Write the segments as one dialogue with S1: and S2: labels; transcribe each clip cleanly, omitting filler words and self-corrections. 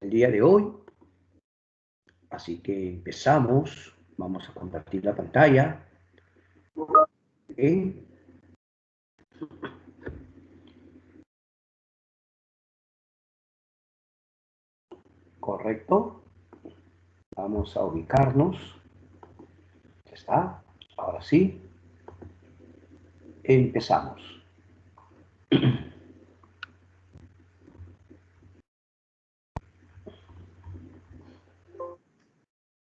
S1: el día de hoy. Así que empezamos. Vamos a compartir la pantalla. ¿Okay? Correcto. Vamos a ubicarnos. Ya está. Ahora sí. Empezamos.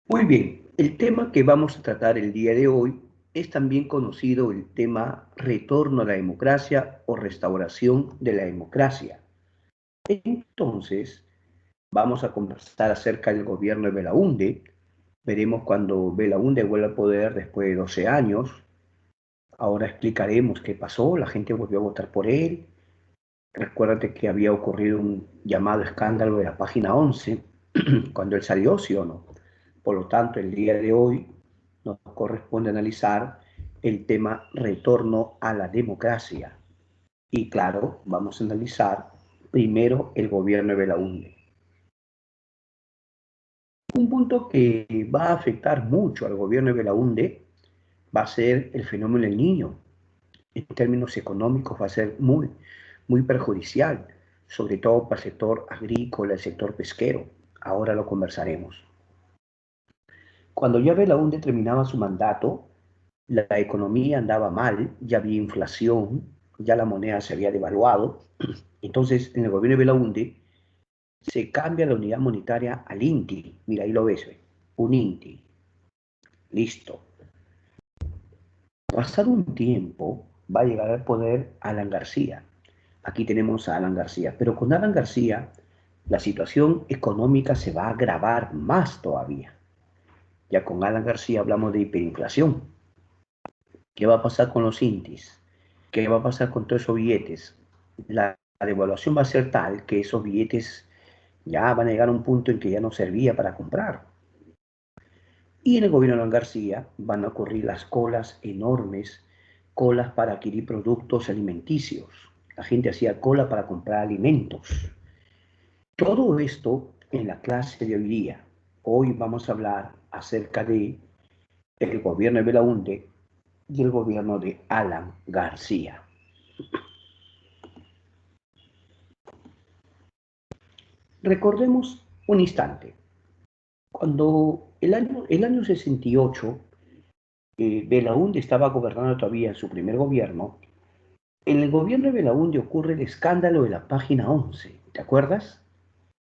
S1: Muy bien. El tema que vamos a tratar el día de hoy es también conocido el tema retorno a la democracia o restauración de la democracia. Entonces, vamos a conversar acerca del gobierno de Belaúnde. Veremos cuando Belaúnde vuelve al poder después de 12 años. Ahora explicaremos qué pasó. La gente volvió a votar por él. Recuérdate que había ocurrido un llamado escándalo de la página 11 cuando él salió, ¿sí o no? Por lo tanto, el día de hoy nos corresponde analizar el tema retorno a la democracia. Y claro, vamos a analizar primero el gobierno de Belaúnde. Un punto que va a afectar mucho al gobierno de Belaúnde va a ser el fenómeno del niño. En términos económicos va a ser muy perjudicial, sobre todo para el sector agrícola, el sector pesquero. Ahora lo conversaremos. Cuando ya Belaúnde terminaba su mandato, la economía andaba mal, ya había inflación, ya la moneda se había devaluado. Entonces, en el gobierno de Belaúnde se cambia la unidad monetaria al INTI. Mira, ahí lo ves, un INTI. Listo. Pasado un tiempo, va a llegar al poder Alan García. Aquí tenemos a Alan García, pero con Alan García la situación económica se va a agravar más todavía. Ya con Alan García hablamos de hiperinflación. ¿Qué va a pasar con los INTIs? ¿Qué va a pasar con todos esos billetes? La devaluación va a ser tal que esos billetes ya van a llegar a un punto en que ya no servía para comprar. Y en el gobierno de Alan García van a ocurrir las colas enormes, colas para adquirir productos alimenticios. La gente hacía cola para comprar alimentos. Todo esto en la clase de hoy día. Hoy vamos a hablar acerca de el gobierno de Belaúnde y el gobierno de Alan García. Recordemos un instante. Cuando el año 68, Belaúnde estaba gobernando todavía en su primer gobierno. En el gobierno de Belaúnde ocurre el escándalo de la página 11. ¿Te acuerdas?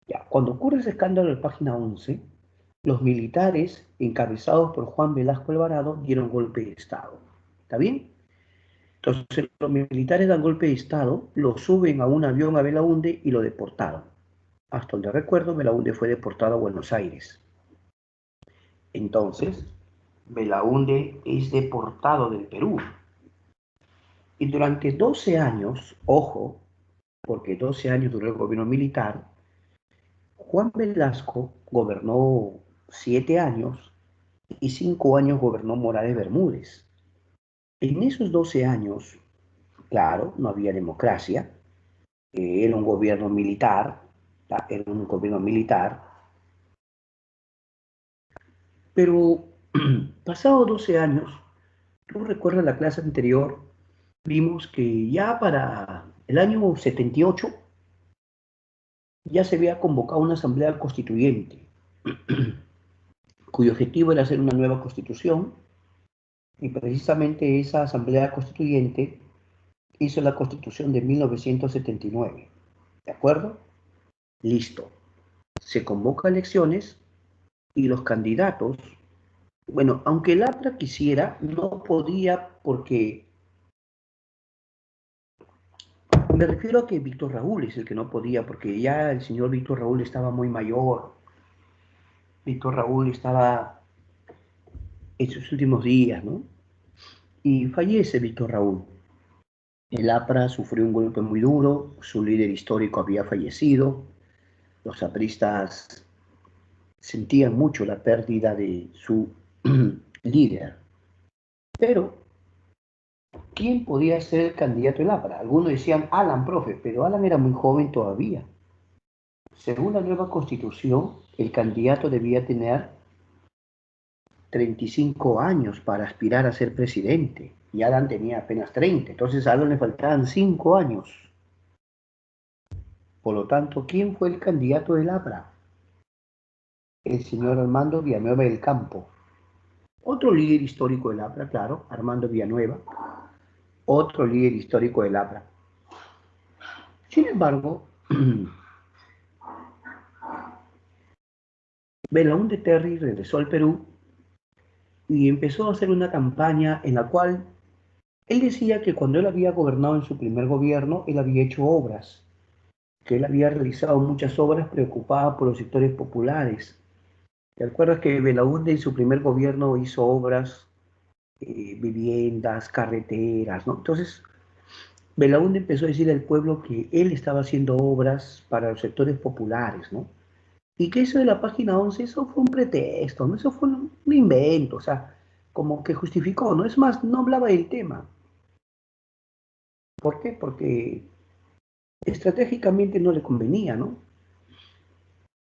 S1: Ya, cuando ocurre ese escándalo de la página 11, los militares, encabezados por Juan Velasco Alvarado, dieron golpe de Estado. ¿Está bien? Entonces los militares dan golpe de Estado, lo suben a un avión a Belaúnde y lo deportaron. Hasta donde recuerdo, Belaúnde fue deportado a Buenos Aires. Entonces, Belaúnde es deportado del Perú. Y durante 12 años, ojo, porque 12 años duró el gobierno militar, Juan Velasco gobernó 7 años y 5 años gobernó Morales Bermúdez. En esos 12 años, claro, no había democracia, era un gobierno militar, era un gobierno militar, pero pasados 12 años, tú recuerdas la clase anterior, vimos que ya para el año 78 ya se había convocado una asamblea constituyente, cuyo objetivo era hacer una nueva constitución, y precisamente esa asamblea constituyente hizo la constitución de 1979. ¿De acuerdo? Listo. Se convoca elecciones y los candidatos, bueno, aunque el APRA quisiera, no podía porque, me refiero a que Víctor Raúl es el que no podía, porque ya el señor Víctor Raúl estaba muy mayor, Víctor Raúl estaba en sus últimos días, ¿no? Y fallece Víctor Raúl. El APRA sufrió un golpe muy duro, su líder histórico había fallecido, los apristas sentían mucho la pérdida de su líder. Pero, ¿quién podía ser el candidato del APRA? Algunos decían Alan, profe, pero Alan era muy joven todavía. Según la nueva constitución, el candidato debía tener 35 años para aspirar a ser presidente. Y Adán tenía apenas 30, entonces a Adán le faltaban 5 años. Por lo tanto, ¿quién fue el candidato del APRA? El señor Armando Villanueva del Campo. Otro líder histórico del APRA, claro, Armando Villanueva, otro líder histórico del APRA. Sin embargo, Belaúnde Terry regresó al Perú y empezó a hacer una campaña en la cual él decía que cuando él había gobernado en su primer gobierno, él había hecho obras, que él había realizado muchas obras preocupadas por los sectores populares. ¿Te acuerdas que Belaúnde en su primer gobierno hizo obras, viviendas, carreteras, ¿no? Entonces, Belaúnde empezó a decirle al pueblo que él estaba haciendo obras para los sectores populares, ¿no? Y que eso de la página 11, eso fue un pretexto, ¿no? Eso fue un invento, o sea, como que justificó, ¿no? Es más, no hablaba del tema. ¿Por qué? Porque estratégicamente no le convenía, ¿no?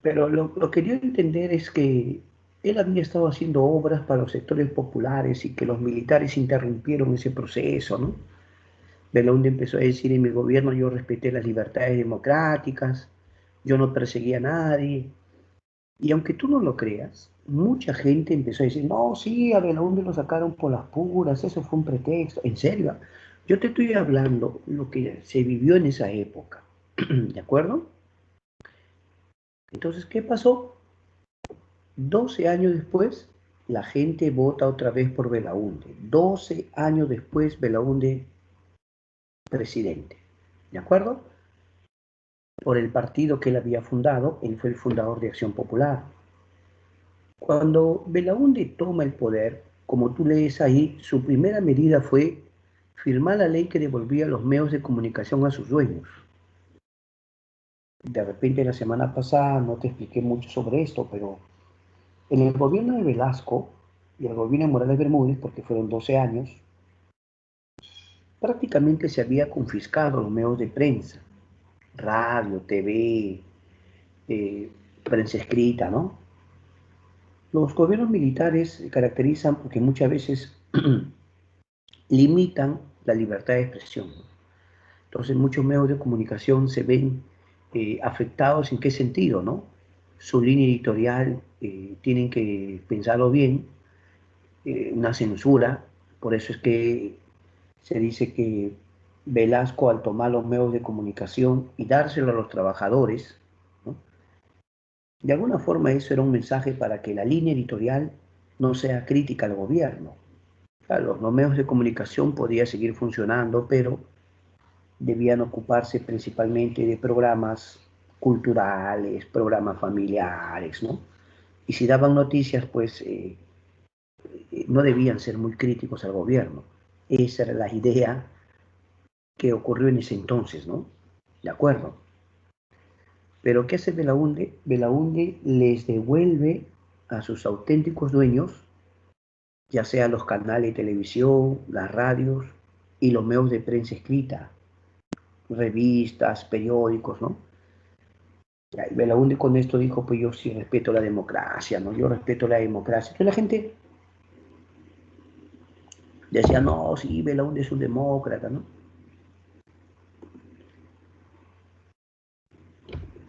S1: Pero lo que dio a entender es que él había estado haciendo obras para los sectores populares y que los militares interrumpieron ese proceso, ¿no? Belaúnde empezó a decir, en mi gobierno yo respeté las libertades democráticas, yo no perseguía a nadie. Y aunque tú no lo creas, mucha gente empezó a decir, no, sí, a Belaúnde lo sacaron por las puras, eso fue un pretexto. En serio, yo te estoy hablando lo que se vivió en esa época, ¿de acuerdo? Entonces, ¿qué pasó? 12 años después, la gente vota otra vez por Belaúnde. 12 años después, Belaúnde presidente, ¿de acuerdo? Por el partido que él había fundado, él fue el fundador de Acción Popular. Cuando Belaúnde toma el poder, como tú lees ahí, su primera medida fue firmar la ley que devolvía los medios de comunicación a sus dueños. De repente la semana pasada no te expliqué mucho sobre esto, pero en el gobierno de Velasco y el gobierno de Morales Bermúdez, porque fueron 12 años, prácticamente se había confiscado los medios de prensa, radio, TV, prensa escrita, ¿no? Los gobiernos militares se caracterizan porque muchas veces limitan la libertad de expresión. Entonces muchos medios de comunicación se ven afectados. ¿En qué sentido, no? Su línea editorial tienen que pensarlo bien, una censura. Por eso es que se dice que Velasco, al tomar los medios de comunicación y dárselo a los trabajadores, ¿no? De alguna forma eso era un mensaje para que la línea editorial no sea crítica al gobierno. Claro, los medios de comunicación podían seguir funcionando, pero debían ocuparse principalmente de programas culturales, programas familiares, ¿no? Y si daban noticias, pues no debían ser muy críticos al gobierno. Esa era la idea que ocurrió en ese entonces, ¿no? De acuerdo. Pero ¿qué hace Belaúnde? Belaúnde les devuelve a sus auténticos dueños, ya sea los canales de televisión, las radios y los medios de prensa escrita, revistas, periódicos, ¿no? Y Belaúnde con esto dijo, pues yo sí respeto la democracia, ¿no? Yo respeto la democracia. Entonces la gente decía, no, sí, Belaúnde es un demócrata, ¿no?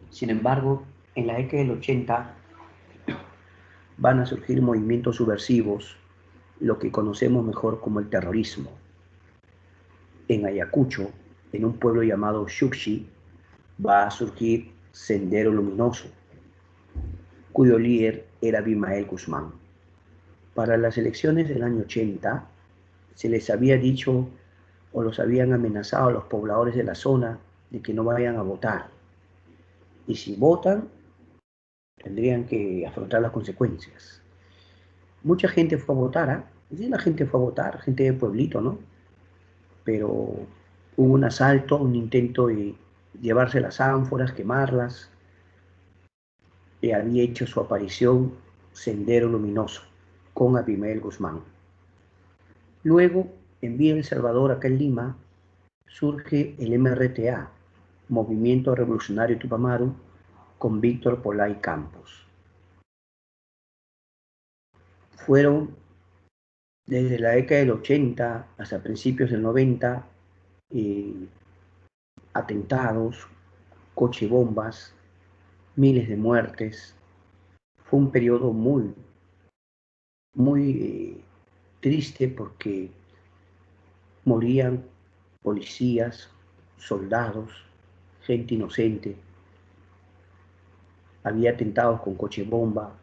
S1: Sin embargo, en la década del 80 van a surgir movimientos subversivos, lo que conocemos mejor como el terrorismo. En Ayacucho, en un pueblo llamado Xuxi, va a surgir Sendero Luminoso, cuyo líder era Abimael Guzmán. Para las elecciones del año 80, se les había dicho o los habían amenazado a los pobladores de la zona de que no vayan a votar. Y si votan, tendrían que afrontar las consecuencias. Mucha gente fue a votar, ¿eh? Sí, la gente fue a votar, gente de pueblito, ¿no? Pero hubo un asalto, un intento de llevarse las ánforas, quemarlas, y había hecho su aparición Sendero Luminoso con Abimael Guzmán. Luego, en Villa El Salvador, acá en Lima, surge el MRTA, Movimiento Revolucionario Tupamaru, con Víctor Polay Campos. Fueron desde la década del 80 hasta principios del 90 atentados, cochebombas, miles de muertes. Fue un periodo muy triste porque morían policías, soldados, gente inocente. Había atentados con coche bomba,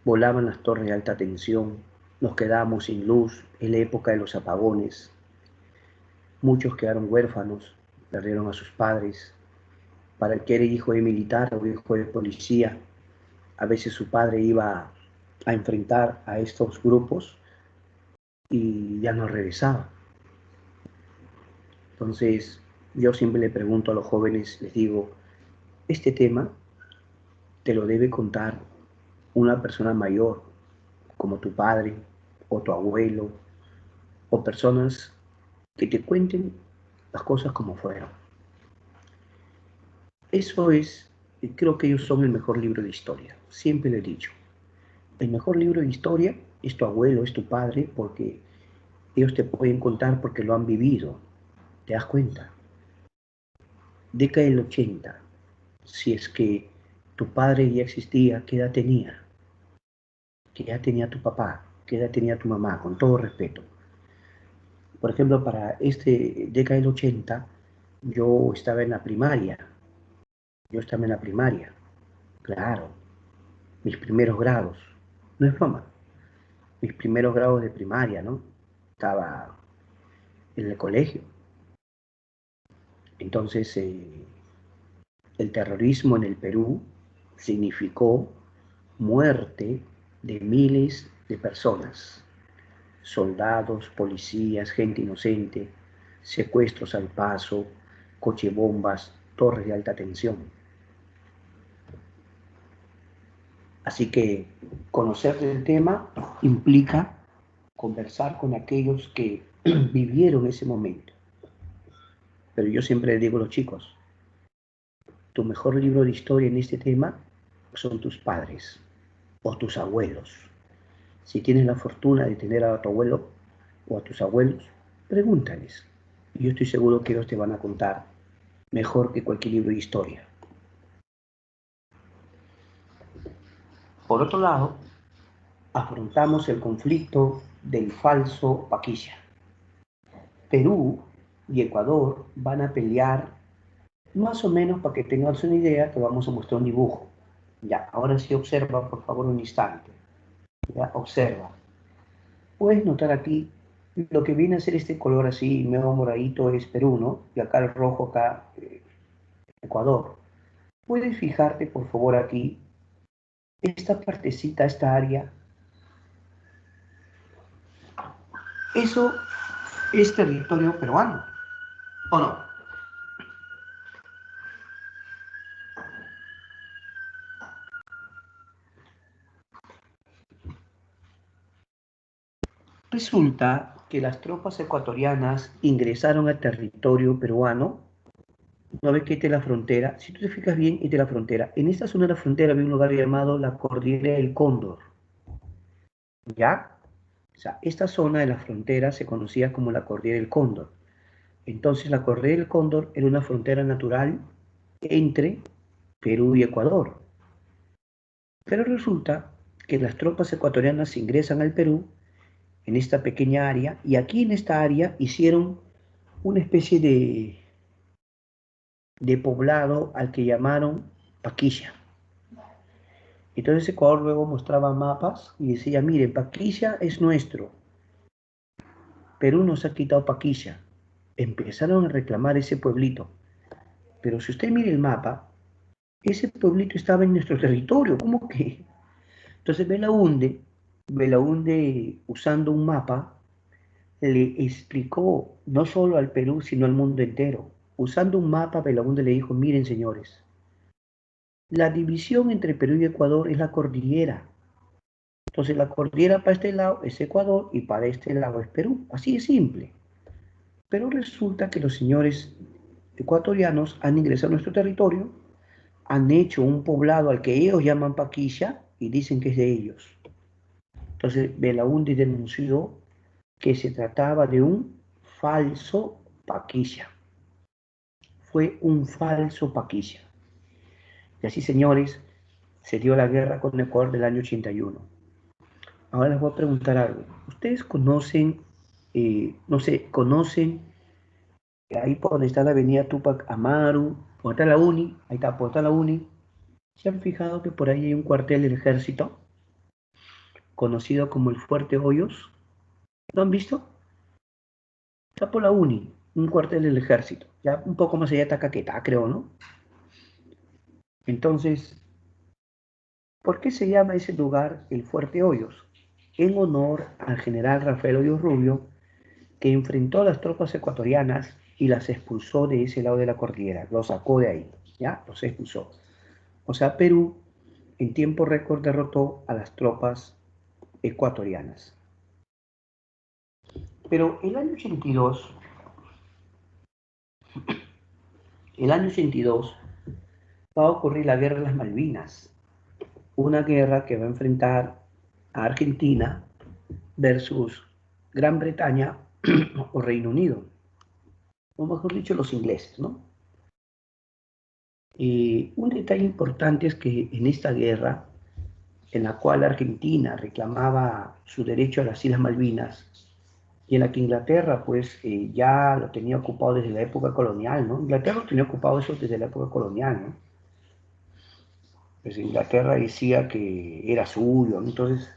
S1: volaban las torres de alta tensión, nos quedábamos sin luz en la época de los apagones. Muchos quedaron huérfanos, perdieron a sus padres. Para el que era hijo de militar o hijo de policía, a veces su padre iba a enfrentar a estos grupos y ya no regresaba. Entonces, yo siempre le pregunto a los jóvenes, les digo, este tema te lo debe contar una persona mayor, como tu padre o tu abuelo, o personas que te cuenten las cosas como fueron. Eso es, creo que ellos son el mejor libro de historia, siempre lo he dicho. El mejor libro de historia es tu abuelo, es tu padre, porque ellos te pueden contar porque lo han vivido. ¿Te das cuenta? Década del 80, si es que tu padre ya existía, ¿qué edad tenía? ¿Qué edad tenía tu papá? ¿Qué edad tenía tu mamá? Con todo respeto. Por ejemplo, para este década del 80, yo estaba en la primaria. Yo estaba en la primaria. Claro, mis primeros grados. No es broma. Mis primeros grados de primaria, ¿no? Estaba en el colegio. Entonces, el terrorismo en el Perú significó muerte de miles de personas, soldados, policías, gente inocente, secuestros al paso, cochebombas, torres de alta tensión. Así que conocer el tema implica conversar con aquellos que vivieron ese momento. Pero yo siempre le digo a los chicos, tu mejor libro de historia en este tema son tus padres o tus abuelos. Si tienes la fortuna de tener a tu abuelo o a tus abuelos, pregúntales. Y yo estoy seguro que ellos te van a contar mejor que cualquier libro de historia. Por otro lado, afrontamos el conflicto del falso Paquilla. Perú y Ecuador van a pelear más o menos para que tengas una idea, te vamos a mostrar un dibujo. Ya, ahora sí observa por favor un instante. Ya, observa. Puedes notar aquí lo que viene a ser este color así, medio moradito es Perú, ¿no? Y acá el rojo, acá Ecuador. Puedes fijarte por favor aquí, esta partecita, esta área. Eso es territorio peruano, ¿o no? Resulta que las tropas ecuatorianas ingresaron al territorio peruano. No ves que esta es la frontera. Si tú te fijas bien, esta es la frontera. En esta zona de la frontera había un lugar llamado la Cordillera del Cóndor. ¿Ya? O sea, esta zona de la frontera se conocía como la Cordillera del Cóndor. Entonces, la Cordillera del Cóndor era una frontera natural entre Perú y Ecuador. Pero resulta que las tropas ecuatorianas ingresan al Perú en esta pequeña área y aquí en esta área hicieron una especie de poblado al que llamaron Paquilla. Entonces Ecuador luego mostraba mapas y decía, miren, Paquilla es nuestro, Perú nos ha quitado Paquilla. Empezaron a reclamar ese pueblito. Pero si usted mira el mapa, ese pueblito estaba en nuestro territorio, ¿cómo que? Entonces Belaúnde usando un mapa, le explicó no solo al Perú, sino al mundo entero. Usando un mapa, Belaúnde le dijo, miren señores, la división entre Perú y Ecuador es la cordillera. Entonces la cordillera para este lado es Ecuador y para este lado es Perú. Así de simple. Pero resulta que los señores ecuatorianos han ingresado a nuestro territorio, han hecho un poblado al que ellos llaman Paquilla y dicen que es de ellos. Entonces Belaúnde denunció que se trataba de un falso Paquilla. Fue un falso Paquilla. Y así, señores, se dio la guerra con Ecuador del año 81. Ahora les voy a preguntar algo. ¿Ustedes conocen, no sé, conocen ahí por donde está la avenida Tupac Amaru, por está la Uni, ahí está, por está la Uni? ¿Se han fijado que por ahí hay un cuartel del ejército, conocido como el Fuerte Hoyos? ¿Lo han visto? Está por la Uni, un cuartel del ejército. Ya un poco más allá está Caquetá, creo, ¿no? Entonces, ¿por qué se llama ese lugar el Fuerte Hoyos? En honor al general Rafael Hoyos Rubio, que enfrentó a las tropas ecuatorianas y las expulsó de ese lado de la cordillera, los sacó de ahí, ¿ya? Los expulsó. O sea, Perú en tiempo récord derrotó a las tropas ecuatorianas. Pero el año 82 va a ocurrir la Guerra de las Malvinas, una guerra que va a enfrentar a Argentina versus Gran Bretaña o Reino Unido, o mejor dicho, los ingleses, ¿no? Un detalle importante es que en esta guerra, en la cual Argentina reclamaba su derecho a las Islas Malvinas, y en la que Inglaterra pues ya lo tenía ocupado desde la época colonial, ¿no? Inglaterra lo tenía ocupado eso desde la época colonial, ¿no? Pues Inglaterra decía que era suyo, ¿no? Entonces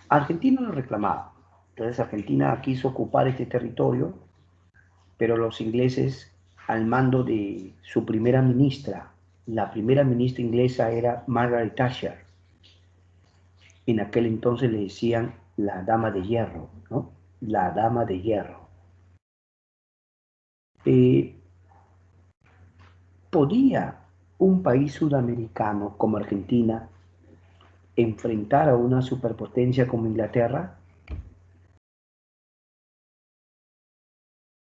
S1: Argentina lo reclamaba. Entonces Argentina quiso ocupar este territorio, pero los ingleses, al mando de su primera ministra, la primera ministra inglesa era Margaret Thatcher. En aquel entonces le decían la dama de hierro, ¿no? La dama de hierro. Eh, ¿Podía un país sudamericano como Argentina enfrentar a una superpotencia como Inglaterra?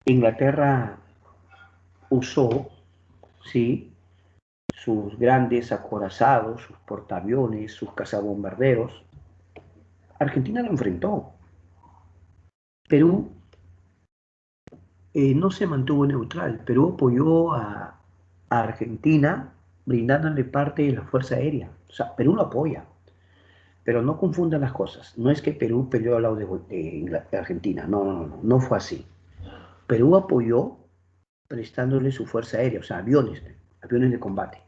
S1: Inglaterra usó, sí, sus grandes acorazados, sus portaaviones, sus cazabombarderos. Argentina lo enfrentó. Perú no se mantuvo neutral. Perú apoyó a Argentina brindándole parte de la Fuerza Aérea. O sea, Perú lo apoya. Pero no confundan las cosas. No es que Perú peleó al lado de Argentina. No, no, no, no. No fue así. Perú apoyó prestándole su fuerza aérea, o sea, aviones de combate.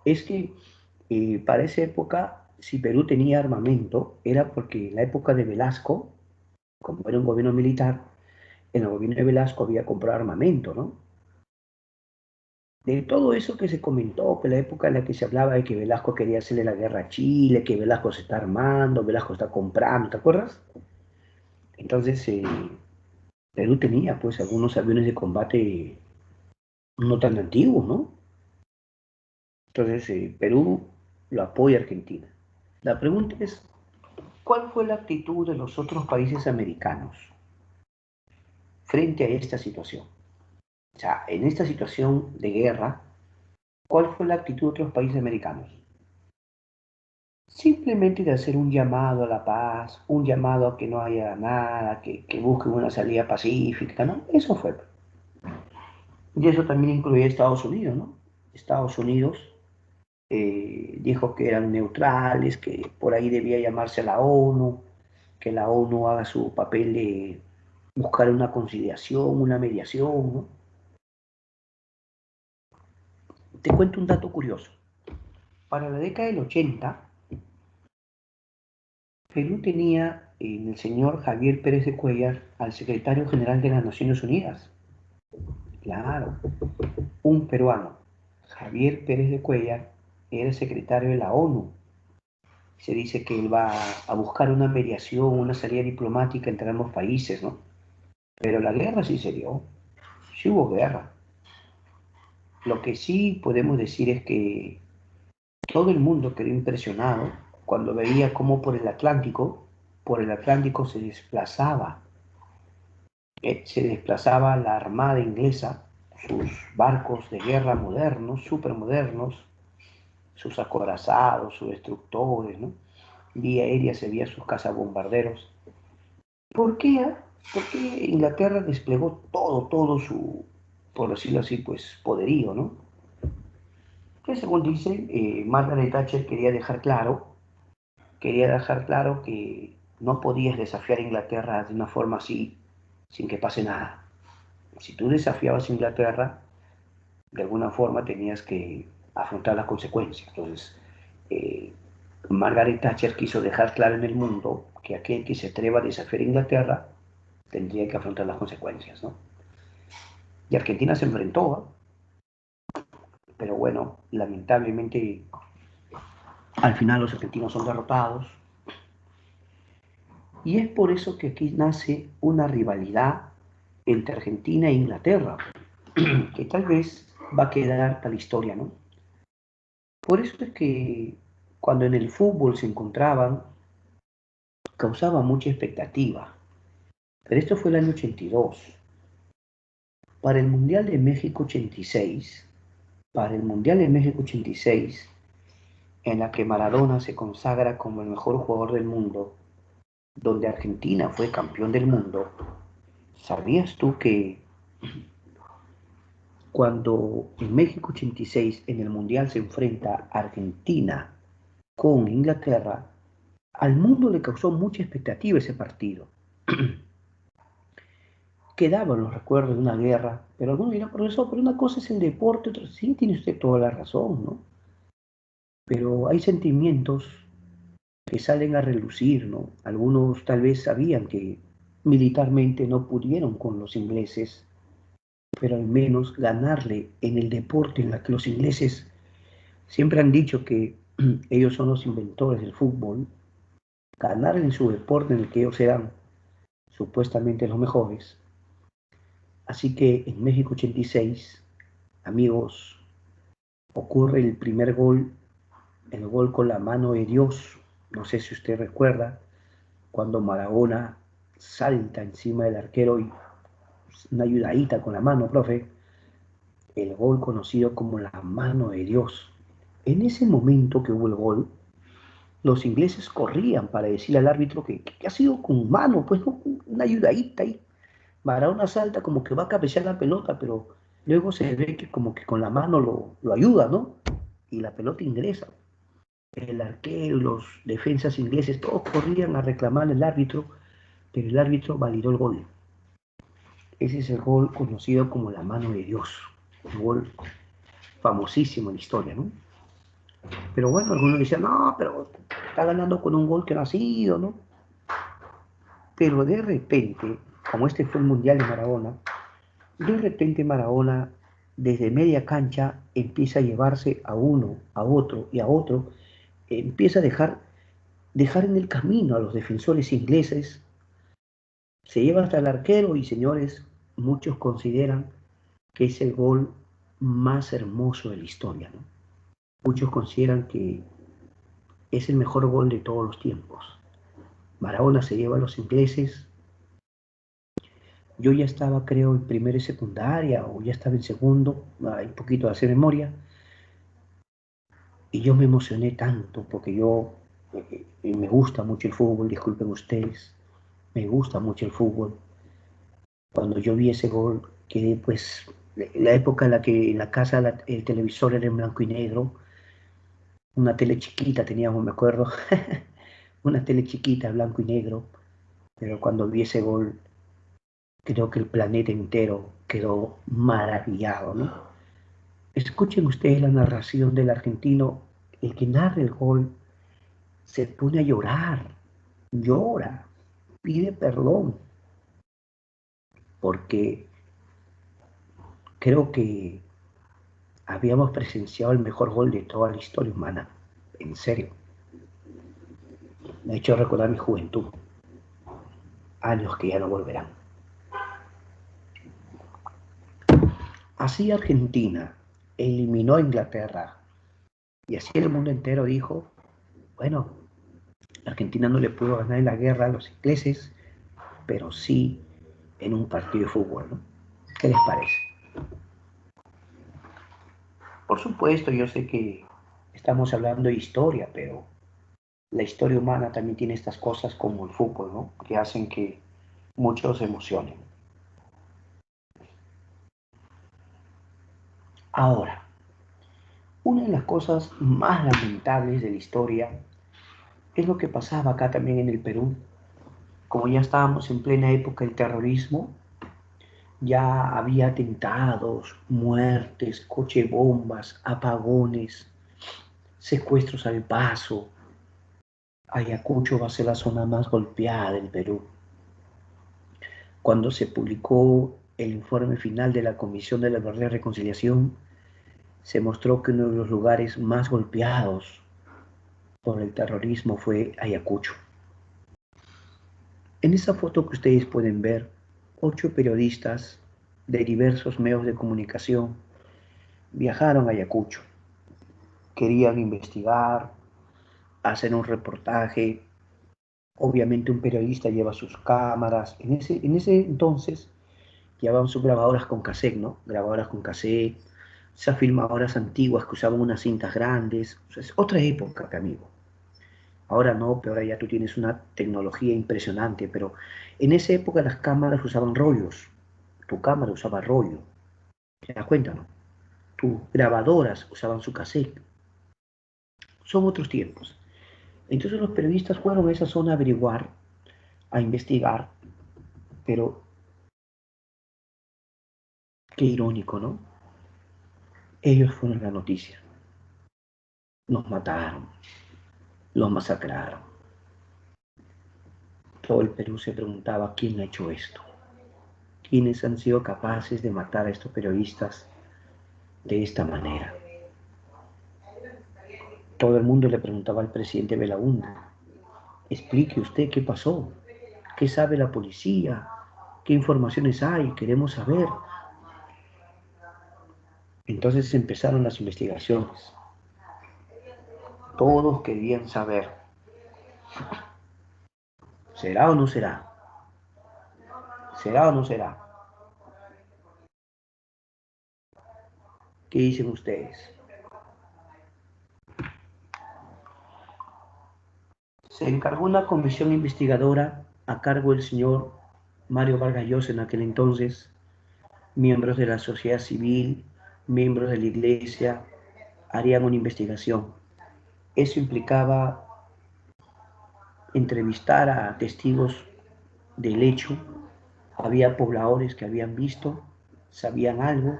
S1: Es que para esa época, si Perú tenía armamento, era porque en la época de Velasco, como era un gobierno militar, en el gobierno de Velasco había comprado armamento, ¿no? De todo eso que se comentó, que la época en la que se hablaba de que Velasco quería hacerle la guerra a Chile, que Velasco se está armando, Velasco está comprando, ¿te acuerdas? Entonces, Perú tenía pues algunos aviones de combate no tan antiguos, ¿no? Entonces, Perú lo apoya a Argentina. La pregunta es, ¿cuál fue la actitud de los otros países americanos frente a esta situación? O sea, en esta situación de guerra, ¿cuál fue la actitud de otros países americanos? Simplemente de hacer un llamado a la paz, un llamado a que no haya nada, que busquen una salida pacífica, ¿no? Eso fue. Y eso también incluye a Estados Unidos, ¿no? Estados Unidos dijo que eran neutrales, que por ahí debía llamarse a la ONU, que la ONU haga su papel de buscar una conciliación, una mediación, ¿no? Te cuento un dato curioso. Para la década del 80, Perú tenía en el señor Javier Pérez de Cuellar al secretario general de las Naciones Unidas. Claro, un peruano, Javier Pérez de Cuellar, era el secretario de la ONU. Se dice que él va a buscar una mediación, una salida diplomática entre ambos países, ¿no? Pero la guerra sí se dio, sí hubo guerra. Lo que sí podemos decir es que todo el mundo quedó impresionado cuando veía cómo por el Atlántico se desplazaba la armada inglesa sus barcos de guerra modernos, súper modernos, sus acorazados, sus destructores, ¿no? Vía aérea se veía sus cazabombarderos. ¿Por qué? ¿Por qué Inglaterra desplegó todo su, por decirlo así, pues poderío, ¿no? Que según dicen, Margaret Thatcher quería dejar claro que no podías desafiar a Inglaterra de una forma así, sin que pase nada. Si tú desafiabas a Inglaterra, de alguna forma tenías que afrontar las consecuencias. Entonces, eh, Margaret Thatcher quiso dejar claro en el mundo que aquel que se atreva a desafiar a Inglaterra tendría que afrontar las consecuencias, ¿no? Y Argentina se enfrentó, pero bueno, lamentablemente al final los argentinos son derrotados. Y es por eso que aquí nace una rivalidad entre Argentina e Inglaterra, que tal vez va a quedar para la historia, ¿no? Por eso es que cuando en el fútbol se encontraban, causaba mucha expectativa. Pero esto fue el año 82. Para el Mundial de México 86, para el Mundial de México 86, en la que Maradona se consagra como el mejor jugador del mundo, donde Argentina fue campeón del mundo, ¿sabías tú que cuando en México 86 en el Mundial se enfrenta Argentina con Inglaterra, al mundo le causó mucha expectativa ese partido? Quedaban los recuerdos de una guerra, pero algunos dirán, profesor, pero una cosa es el deporte, otra sí, tiene usted toda la razón, ¿no? Pero hay sentimientos que salen a relucir, ¿no? Algunos tal vez sabían que militarmente no pudieron con los ingleses, pero al menos ganarle en el deporte en el que los ingleses siempre han dicho que ellos son los inventores del fútbol, ganarle en su deporte en el que ellos eran supuestamente los mejores. Así que en México 86, amigos, ocurre el primer gol, el gol con la mano de Dios. No sé si usted recuerda cuando Maradona salta encima del arquero y una ayudadita con la mano, profe, el gol conocido como la mano de Dios. En ese momento que hubo el gol, los ingleses corrían para decirle al árbitro que ha sido con mano, pues no, una ayudadita ahí. Maradona salta como que va a cabecear la pelota, pero luego se ve que como que con la mano lo ayuda, ¿no? Y la pelota ingresa. El arquero y los defensas ingleses todos corrían a reclamarle al árbitro, pero el árbitro validó el gol. Ese es el gol conocido como la mano de Dios, un gol famosísimo en la historia, ¿no? Pero bueno, algunos decían, no, pero está ganando con un gol que no ha sido, ¿no? Pero de repente, como este fue el Mundial de Maradona, de repente Maradona desde media cancha empieza a llevarse a uno, a otro y a otro, empieza a dejar en el camino a los defensores ingleses, se lleva hasta el arquero y señores, muchos consideran que es el gol más hermoso de la historia, ¿no? Muchos consideran que es el mejor gol de todos los tiempos. Maradona se lleva a los ingleses. Yo ya estaba, creo, en primero y secundaria, o ya estaba en segundo, hay un poquito de hacer memoria, y yo me emocioné tanto porque me gusta mucho el fútbol, disculpen ustedes, me gusta mucho el fútbol. Cuando yo vi ese gol, quedé pues, la época en la que en la casa el televisor era en blanco y negro, una tele chiquita teníamos, me acuerdo, una tele chiquita, blanco y negro, pero cuando vi ese gol, creo que el planeta entero quedó maravillado, ¿no? Escuchen ustedes la narración del argentino, el que narra el gol se pone a llorar, llora, pide perdón, porque creo que habíamos presenciado el mejor gol de toda la historia humana, en serio. Me ha hecho recordar mi juventud, años que ya no volverán. Así Argentina eliminó a Inglaterra y así el mundo entero dijo, bueno, Argentina no le pudo ganar en la guerra a los ingleses, pero sí en un partido de fútbol, ¿no? ¿Qué les parece? Por supuesto, yo sé que estamos hablando de historia, pero la historia humana también tiene estas cosas como el fútbol, ¿no? Que hacen que muchos se emocionen. Ahora, una de las cosas más lamentables de la historia es lo que pasaba acá también en el Perú. Como ya estábamos en plena época del terrorismo, ya había atentados, muertes, cochebombas, apagones, secuestros al paso. Ayacucho va a ser la zona más golpeada del Perú. Cuando se publicó el informe final de la Comisión de la Verdad y Reconciliación, se mostró que uno de los lugares más golpeados por el terrorismo fue Ayacucho. En esa foto que ustedes pueden ver, 8 periodistas de diversos medios de comunicación viajaron a Ayacucho. Querían investigar, hacer un reportaje. Obviamente un periodista lleva sus cámaras. En ese entonces llevaban sus grabadoras con cassette, ¿no? Grabadoras con cassette, esas filmadoras antiguas que usaban unas cintas grandes. O sea, es otra época, amigo. Ahora no, pero ahora ya tú tienes una tecnología impresionante, pero en esa época las cámaras usaban rollos. Tu cámara usaba rollo. ¿Te das cuenta, no? Tus grabadoras usaban su cassette. Son otros tiempos. Entonces los periodistas fueron a esa zona a averiguar, a investigar, pero qué irónico, ¿no? Ellos fueron la noticia. Nos mataron, los masacraron. Todo el Perú se preguntaba quién ha hecho esto. ¿Quiénes han sido capaces de matar a estos periodistas de esta manera? Todo el mundo le preguntaba al presidente Belaúnde, explique usted qué pasó, qué sabe la policía, qué informaciones hay, queremos saber. Entonces empezaron las investigaciones. Todos querían saber, ¿será o no será? ¿Será o no será? ¿Qué dicen ustedes? Se encargó una comisión investigadora a cargo del señor Mario Vargas Llosa en aquel entonces, miembros de la sociedad civil, miembros de la iglesia, harían una investigación. Eso implicaba entrevistar a testigos del hecho. Había pobladores que habían visto, sabían algo.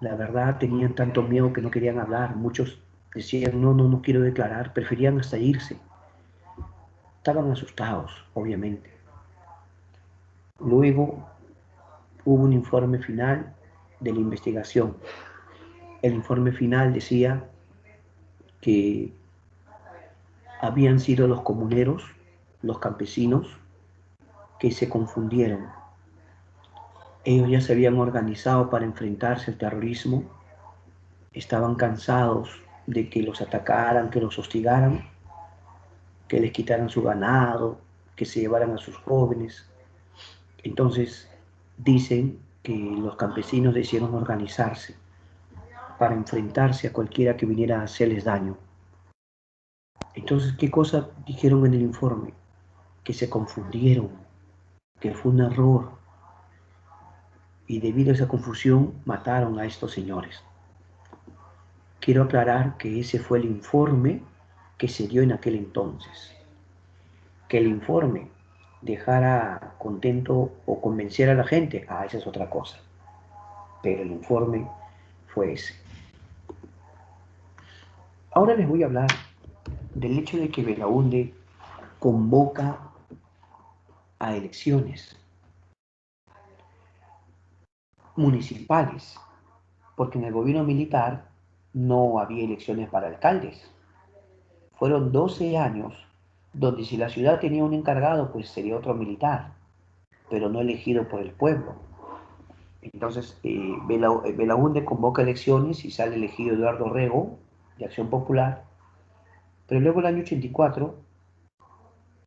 S1: La verdad, tenían tanto miedo que no querían hablar. Muchos decían, no, no, no quiero declarar, preferían hasta irse. Estaban asustados, obviamente. Luego hubo un informe final de la investigación. El informe final decía que habían sido los comuneros, los campesinos, que se confundieron. Ellos ya se habían organizado para enfrentarse al terrorismo, estaban cansados de que los atacaran, que los hostigaran, que les quitaran su ganado, que se llevaran a sus jóvenes. Entonces dicen que los campesinos decidieron organizarse para enfrentarse a cualquiera que viniera a hacerles daño. Entonces, ¿qué cosa dijeron en el informe? Que se confundieron, que fue un error, y debido a esa confusión mataron a estos señores. Quiero aclarar que ese fue el informe que se dio en aquel entonces. Que el informe dejara contento o convenciera a la gente, esa es otra cosa. Pero el informe fue ese. Ahora les voy a hablar del hecho de que Belaúnde convoca a elecciones municipales, porque en el gobierno militar no había elecciones para alcaldes. Fueron 12 años donde si la ciudad tenía un encargado, pues sería otro militar, pero no elegido por el pueblo. Entonces, Belaúnde convoca elecciones y sale elegido Eduardo Rego, de Acción Popular, pero luego el año 84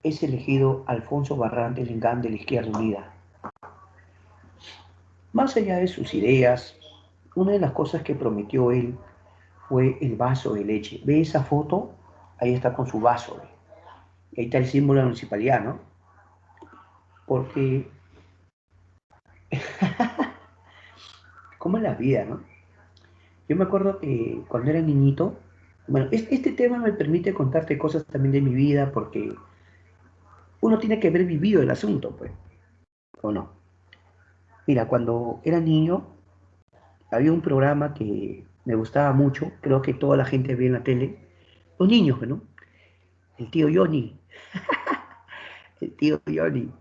S1: es elegido Alfonso Barrantes Lingán de la Izquierda Unida. Más allá de sus ideas, una de las cosas que prometió él fue el vaso de leche. ¿Ve esa foto? Ahí está con su vaso. ¿Ve? Y ahí está el símbolo de la municipalidad, ¿no? Porque, ¿cómo es la vida, no? Yo me acuerdo que cuando era niñito, bueno, este tema me permite contarte cosas también de mi vida porque uno tiene que haber vivido el asunto, pues, ¿o no? Mira, cuando era niño había un programa que me gustaba mucho, creo que toda la gente ve en la tele, los niños, ¿no? El tío Johnny, el tío Johnny.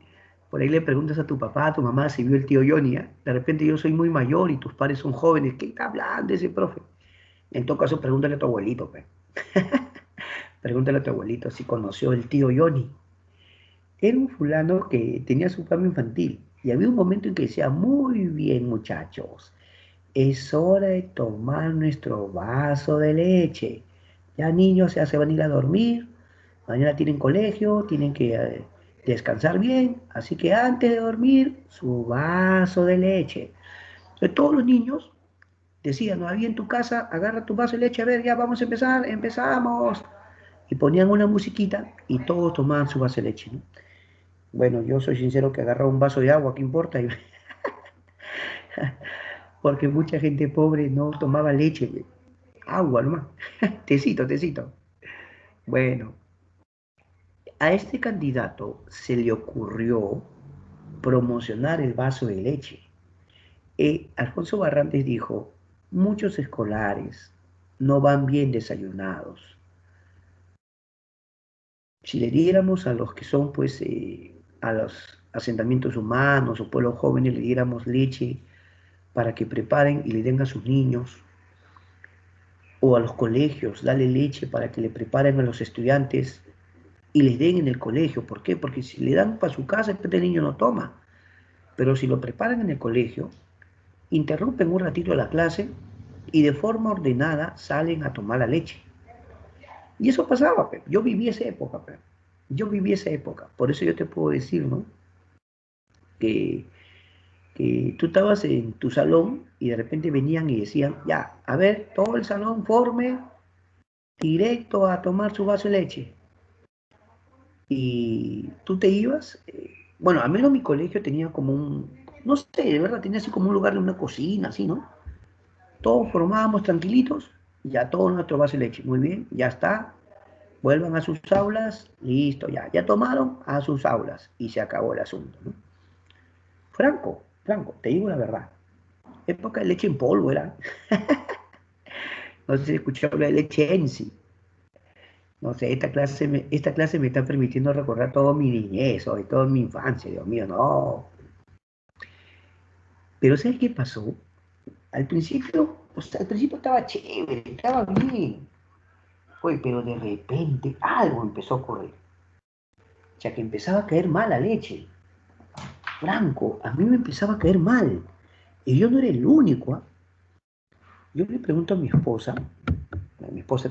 S1: Por ahí le preguntas a tu papá, a tu mamá si vio el tío Johnny, ¿eh? De repente yo soy muy mayor y tus padres son jóvenes, ¿qué está hablando ese profe? En todo caso, pregúntale a tu abuelito, pues. Pregúntale a tu abuelito si conoció el tío Johnny. Era un fulano que tenía su programa infantil y había un momento en que decía, muy bien muchachos, es hora de tomar nuestro vaso de leche. Ya niños ya se van a ir a dormir, mañana tienen colegio, tienen que descansar bien, así que antes de dormir, su vaso de leche. Entonces, todos los niños decían, no, ahí en tu casa, agarra tu vaso de leche, a ver, ya vamos a empezar, empezamos. Y ponían una musiquita y todos tomaban su vaso de leche, ¿no? Bueno, yo soy sincero que agarraba un vaso de agua, ¿qué importa? Porque mucha gente pobre no tomaba leche, agua nomás. Tecito, tecito. Bueno, a este candidato se le ocurrió promocionar el vaso de leche. Alfonso Barrantes dijo, muchos escolares no van bien desayunados. Si le diéramos a los que son, pues, a los asentamientos humanos o pueblos jóvenes, le diéramos leche para que preparen y le den a sus niños, o a los colegios, dale leche para que le preparen a los estudiantes y les den en el colegio. ¿Por qué? Porque si le dan para su casa, el niño no toma. Pero si lo preparan en el colegio, interrumpen un ratito la clase y de forma ordenada salen a tomar la leche. Y eso pasaba, pe. Yo viví esa época, pe. Yo viví esa época. Por eso yo te puedo decir, ¿no? Que, que tú estabas en tu salón y de repente venían y decían, ya, a ver, todo el salón forme directo a tomar su vaso de leche. Y tú te ibas, bueno, al menos mi colegio tenía como un, no sé, de verdad, tenía así como un lugar de una cocina, así, ¿no? Todos formábamos tranquilitos, ya todo nuestro vaso de leche, muy bien, ya está, vuelvan a sus aulas, listo, ya tomaron a sus aulas y se acabó el asunto, ¿no? Franco, Franco, te digo la verdad, época de leche en polvo era, no sé si escuchó hablar de leche en sí. No sé, esta clase me está permitiendo recordar toda mi niñez, y toda mi infancia, Dios mío, no. Pero ¿sabes qué pasó? Al principio, o sea, al principio estaba chévere, estaba bien. Oye, pero de repente algo empezó a ocurrir. O sea, que empezaba a caer mal la leche. Franco, a mí me empezaba a caer mal. Y yo no era el único, ¿ah? Yo le pregunto a mi esposa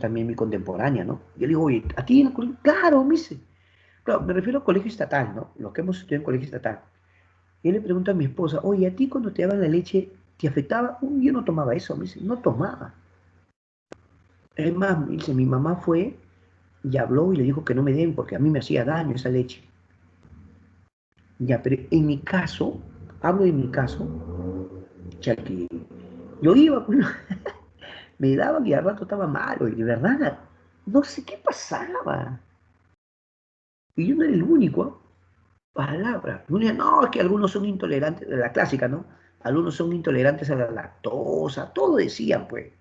S1: también mi contemporánea, ¿no? Yo le digo, oye, ¿a ti en el colegio? Claro, me dice. Claro, me refiero al colegio estatal, ¿no? Los que hemos estudiado en colegio estatal. Y yo le pregunto a mi esposa, oye, ¿a ti cuando te daban la leche te afectaba? Uy, yo no tomaba eso, me dice, no tomaba. Es más, me dice, mi mamá fue y habló y le dijo que no me den porque a mí me hacía daño esa leche. Ya, pero en mi caso, hablo de mi caso, ya que yo iba, pues, me daban y al rato estaba malo y de verdad, no sé qué pasaba. Y yo no era el único, ¿eh? Palabra. No, es que algunos son intolerantes, la clásica, ¿no? Algunos son intolerantes a la lactosa, todo decían, pues.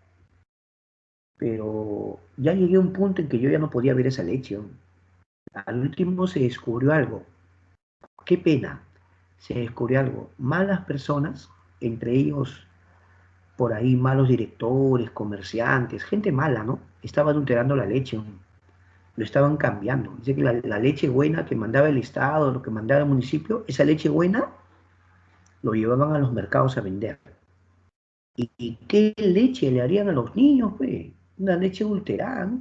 S1: Pero ya llegué a un punto en que yo ya no podía ver esa leche, ¿no? Al último se descubrió algo. Qué pena. Se descubrió algo. Malas personas, entre ellos por ahí malos directores, comerciantes, gente mala, ¿no? Estaba adulterando la leche, ¿no? Lo estaban cambiando. Dice que la leche buena que mandaba el Estado, lo que mandaba el municipio, esa leche buena lo llevaban a los mercados a vender. ¿Y qué leche le harían a los niños, pues? Una leche adulterada, ¿no?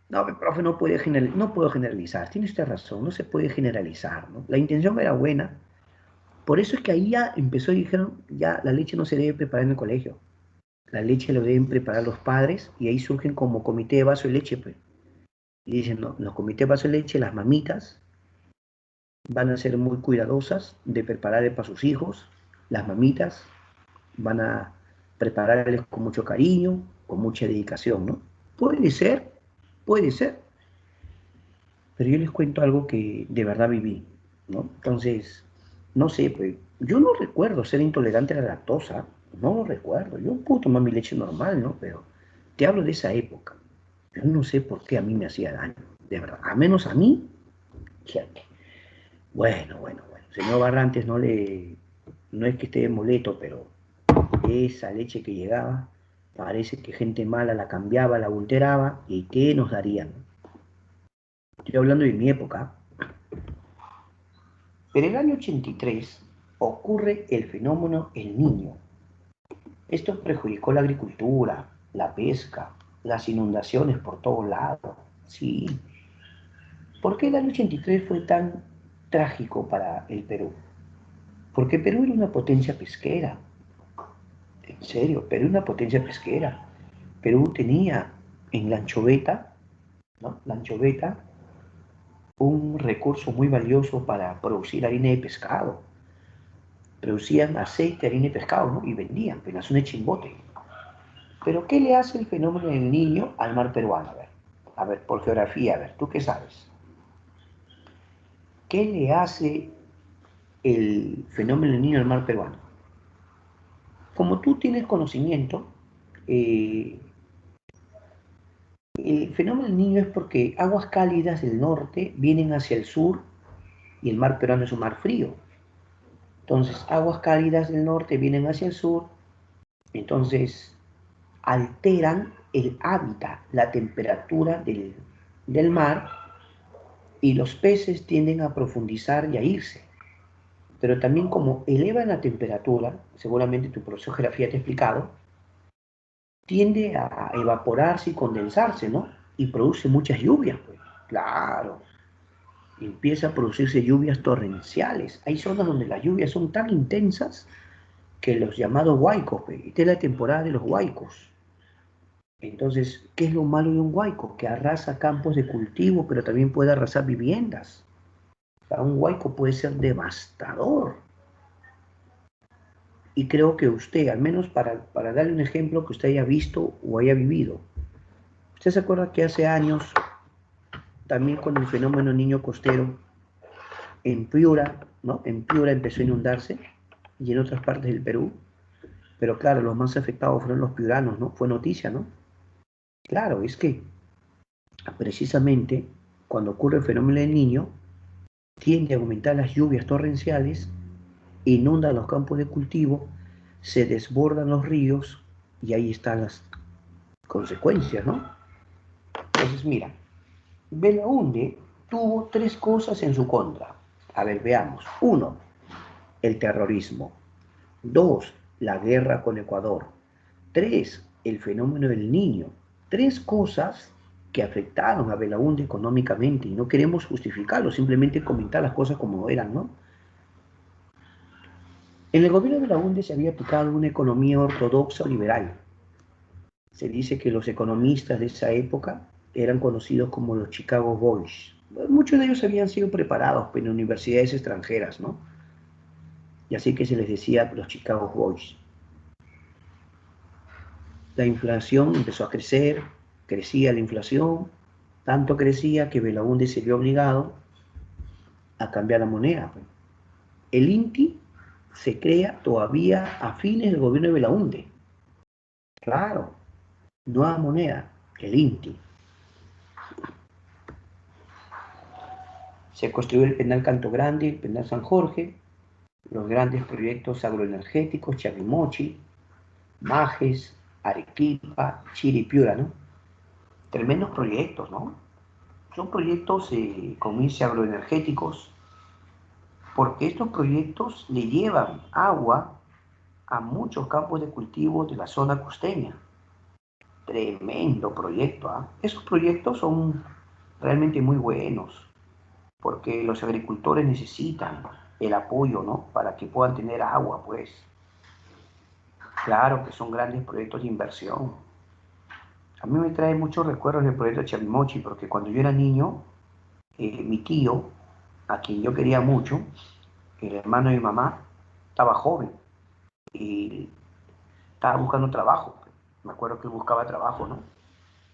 S1: No, profe, no puedo generalizar. Tiene usted razón, no se puede generalizar, ¿no? La intención era buena, Por eso es que ahí ya empezó y dijeron, ya la leche no se debe preparar en el colegio. La leche lo deben preparar los padres y ahí surgen como comité de vaso de leche, pues. Y dicen, no, los comités de vaso de leche, las mamitas van a ser muy cuidadosas de prepararle para sus hijos. Las mamitas van a prepararles con mucho cariño, con mucha dedicación, ¿no? Puede ser, pero yo les cuento algo que de verdad viví, ¿no? Entonces, no sé, pues, yo no recuerdo ser intolerante a la lactosa, no lo recuerdo. Yo puedo tomar mi leche normal, ¿no? Pero te hablo de esa época. Yo no sé por qué a mí me hacía daño, de verdad. A menos a mí, fíjate. Bueno. Señor Barrantes, no es que esté molesto, pero esa leche que llegaba, parece que gente mala la cambiaba, la adulteraba, ¿y qué nos darían? Estoy hablando de mi época. Pero en el año 83 ocurre el fenómeno El Niño. Esto perjudicó la agricultura, la pesca, las inundaciones por todos lados. Sí. ¿Por qué el año 83 fue tan trágico para el Perú? Porque Perú era una potencia pesquera. En serio, Perú era una potencia pesquera. Perú tenía en la anchoveta, ¿no? La anchoveta, un recurso muy valioso para producir harina de pescado. Producían aceite, harina y pescado, ¿no? Y vendían, pero es un chimbote. Pero ¿qué le hace el fenómeno del niño al mar peruano? A ver, por geografía, a ver, ¿tú qué sabes? ¿Qué le hace el fenómeno del niño al mar peruano? Como tú tienes conocimiento, eh, el fenómeno del niño es porque aguas cálidas del norte vienen hacia el sur y el mar peruano es un mar frío. Entonces, aguas cálidas del norte vienen hacia el sur, entonces alteran el hábitat, la temperatura del mar y los peces tienden a profundizar y a irse. Pero también como elevan la temperatura, seguramente tu profesor de geografía te ha explicado, tiende a evaporarse y condensarse, ¿no? Y produce muchas lluvias, pues. Claro, empieza a producirse lluvias torrenciales. Hay zonas donde las lluvias son tan intensas que los llamados huaicos, pues. Esta es la temporada de los huaicos. Entonces, ¿qué es lo malo de un huaico? Que arrasa campos de cultivo, pero también puede arrasar viviendas. O sea, un huaico puede ser devastador. Y creo que usted, al menos para darle un ejemplo que usted haya visto o haya vivido, ¿usted se acuerda que hace años, también con el fenómeno niño costero, en Piura, ¿no? En Piura empezó a inundarse y en otras partes del Perú, pero claro, los más afectados fueron los piuranos, ¿no? Fue noticia, ¿no? Claro, es que precisamente cuando ocurre el fenómeno del niño, tiende a aumentar las lluvias torrenciales, inundan los campos de cultivo, se desbordan los ríos y ahí están las consecuencias, ¿no? Entonces, mira, Belaúnde tuvo tres cosas en su contra. A ver, veamos. Uno, el terrorismo. Dos, la guerra con Ecuador. Tres, el fenómeno del niño. Tres cosas que afectaron a Belaúnde económicamente y no queremos justificarlo, simplemente comentar las cosas como eran, ¿no? En el gobierno de Belaúnde se había aplicado una economía ortodoxa o liberal. Se dice que los economistas de esa época eran conocidos como los Chicago Boys. Muchos de ellos habían sido preparados en universidades extranjeras, ¿no? Y así que se les decía los Chicago Boys. La inflación empezó a crecer, crecía la inflación, tanto crecía que Belaúnde se vio obligado a cambiar la moneda. El INTI se crea todavía a fines del gobierno de Belaúnde. Claro, nueva moneda, el INTI. Se construyó el penal Canto Grande, el penal San Jorge, los grandes proyectos agroenergéticos, Chavimochi, Majes, Arequipa, Chiripiura, ¿no? Tremendos proyectos, ¿no? Son proyectos, como dice, agroenergéticos, porque estos proyectos le llevan agua a muchos campos de cultivo de la zona costeña. Tremendo proyecto, ¿ah? Esos proyectos son realmente muy buenos, porque los agricultores necesitan. el apoyo, ¿no? Para que puedan tener agua, pues. Claro que son grandes proyectos de inversión. A mí me trae muchos recuerdos del proyecto Chavimochi, porque cuando yo era niño, mi tío, a quien yo quería mucho, el hermano de mi mamá, estaba joven y estaba buscando trabajo. Me acuerdo que él buscaba trabajo, ¿no?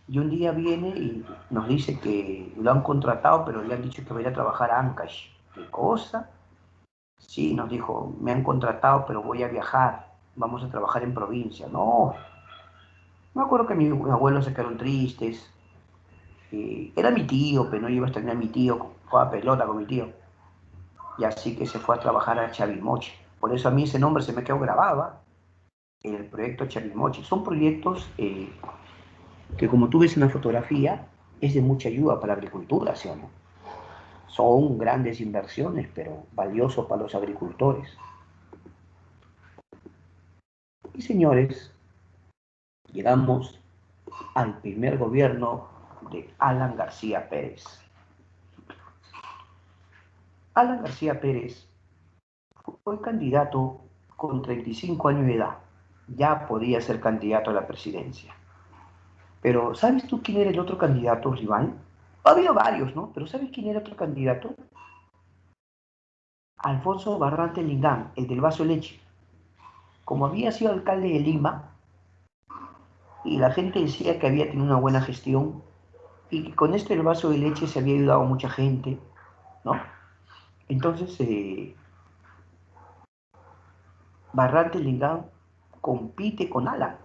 S1: Y un día viene y nos dice que lo han contratado, pero le han dicho que va a ir a trabajar a Ancash. ¿Qué cosa? Sí, nos dijo, me han contratado, pero voy a viajar. Vamos a trabajar en provincia. No, me acuerdo que mis abuelos se quedaron tristes. Era mi tío, pero no iba a extrañar a mi tío, jugaba pelota con mi tío. Y así que se fue a trabajar a Chavimoche. Por eso a mí ese nombre se me quedó grabado en el proyecto Chavimoche. Son proyectos que, como tú ves en la fotografía, es de mucha ayuda para la agricultura, ¿sí o no? Son grandes inversiones, pero valiosos para los agricultores. Y señores, llegamos al primer gobierno de Alan García Pérez. Alan García Pérez fue candidato con 35 años de edad. Ya podía ser candidato a la presidencia. Pero ¿sabes tú quién era el otro candidato rival? Había varios, ¿no? Pero ¿sabes quién era otro candidato? Alfonso Barrante Lingán, el del vaso de leche. Como había sido alcalde de Lima, y la gente decía que había tenido una buena gestión, y que con este el vaso de leche se había ayudado a mucha gente, ¿no? Entonces, Barrante Lingán compite con Alan.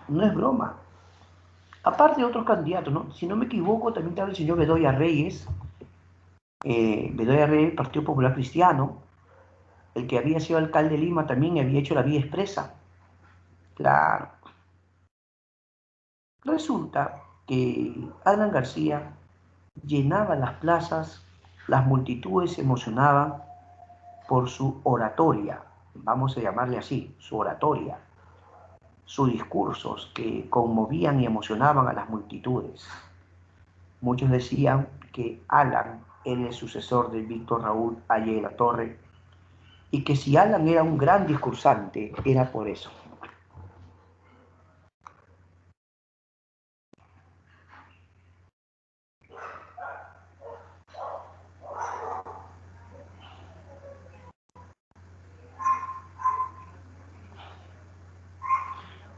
S1: No es broma. Aparte de otros candidatos, ¿no? Si no me equivoco, también estaba el señor Bedoya Reyes, Bedoya Reyes, Partido Popular Cristiano, el que había sido alcalde de Lima también había hecho la vía expresa. Claro. Resulta que Alan García llenaba las plazas, las multitudes se emocionaban por su oratoria, vamos a llamarle así, su oratoria, sus discursos que conmovían y emocionaban a las multitudes. Muchos decían que Alan era el sucesor de Víctor Raúl Haya de la Torre y que si Alan era un gran discursante era por eso.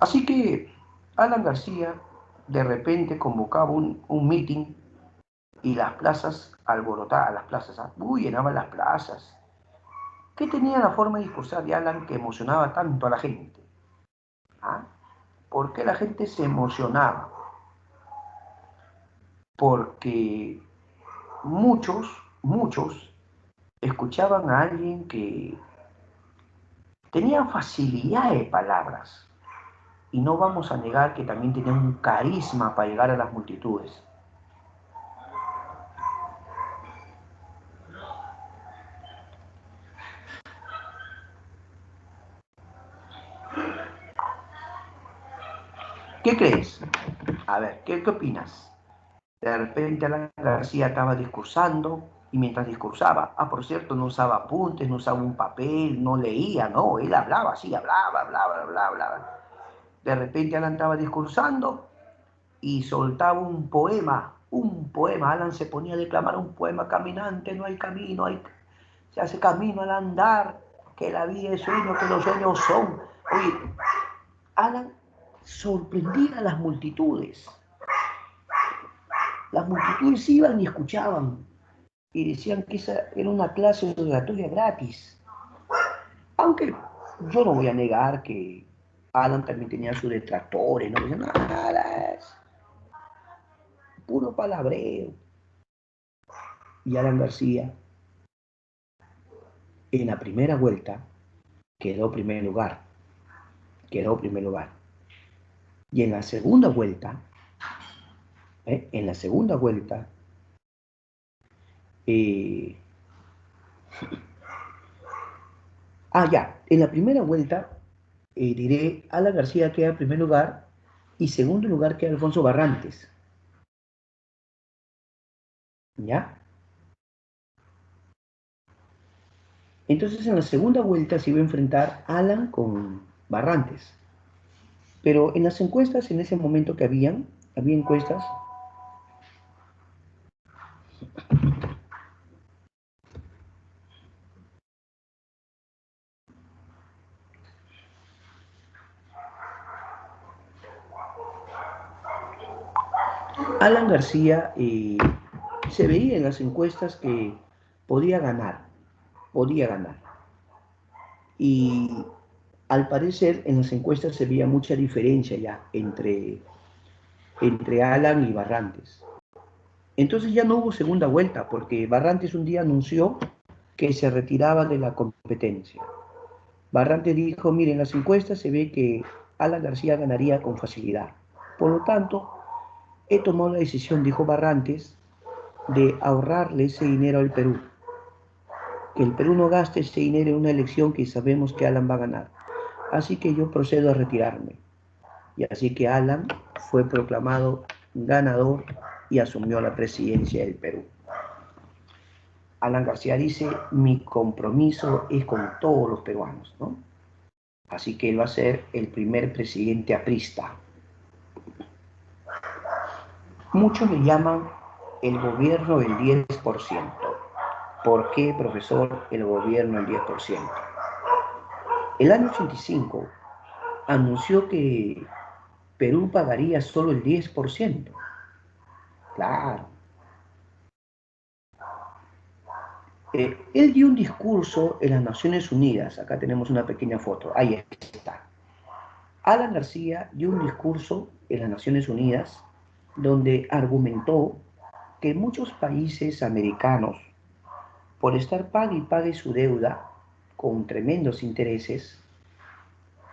S1: Así que Alan García de repente convocaba un meeting y las plazas alborotadas, las plazas, llenaban las plazas. ¿Qué tenía la forma de discursar de Alan que emocionaba tanto a la gente? ¿Ah? ¿Por qué la gente se emocionaba? Porque muchos escuchaban a alguien que tenía facilidad de palabras. Y no vamos a negar que también tenía un carisma para llegar a las multitudes. ¿Qué crees? A ver, ¿qué opinas? De repente Alan García estaba discursando y mientras discursaba, por cierto, no usaba apuntes, no usaba un papel, no leía, no, él hablaba así, hablaba. De repente Alan estaba discursando y soltaba un poema, Alan se ponía a declamar un poema, caminante, no hay camino, se hace camino al andar, que la vida es sueño, que los sueños son. Oye, Alan sorprendía a las multitudes iban y escuchaban, y decían que esa era una clase oratoria gratis. Aunque yo no voy a negar que Alan también tenía sus detractores, no dicen nada, es puro palabreo. Y Alan García, en la primera vuelta, quedó primer lugar, quedó primer lugar. Y en la segunda vuelta, eh, ya, en la primera vuelta, diré, Alan García queda en primer lugar y segundo lugar queda Alfonso Barrantes, ¿ya? Entonces en la segunda vuelta se iba a enfrentar Alan con Barrantes. Pero en las encuestas, en ese momento que había encuestas, Alan García se veía en las encuestas que podía ganar, podía ganar. Y al parecer en las encuestas se veía mucha diferencia ya entre Alan y Barrantes. Entonces ya no hubo segunda vuelta porque Barrantes un día anunció que se retiraba de la competencia. Barrantes dijo, miren, en las encuestas se ve que Alan García ganaría con facilidad. Por lo tanto, he tomado la decisión, dijo Barrantes, de ahorrarle ese dinero al Perú. Que el Perú no gaste ese dinero en una elección que sabemos que Alan va a ganar. Así que yo procedo a retirarme. Y así que Alan fue proclamado ganador y asumió la presidencia del Perú. Alan García dice, mi compromiso es con todos los peruanos, ¿no? Así que él va a ser el primer presidente aprista. Muchos le llaman el gobierno del 10%. ¿Por qué, profesor, el gobierno del 10%? El año 85 anunció que Perú pagaría solo el 10%. Claro. Él dio un discurso en las Naciones Unidas. Acá tenemos una pequeña foto. Ahí está. Alan García dio un discurso en las Naciones Unidas donde argumentó que muchos países americanos, por estar pague y pague su deuda con tremendos intereses,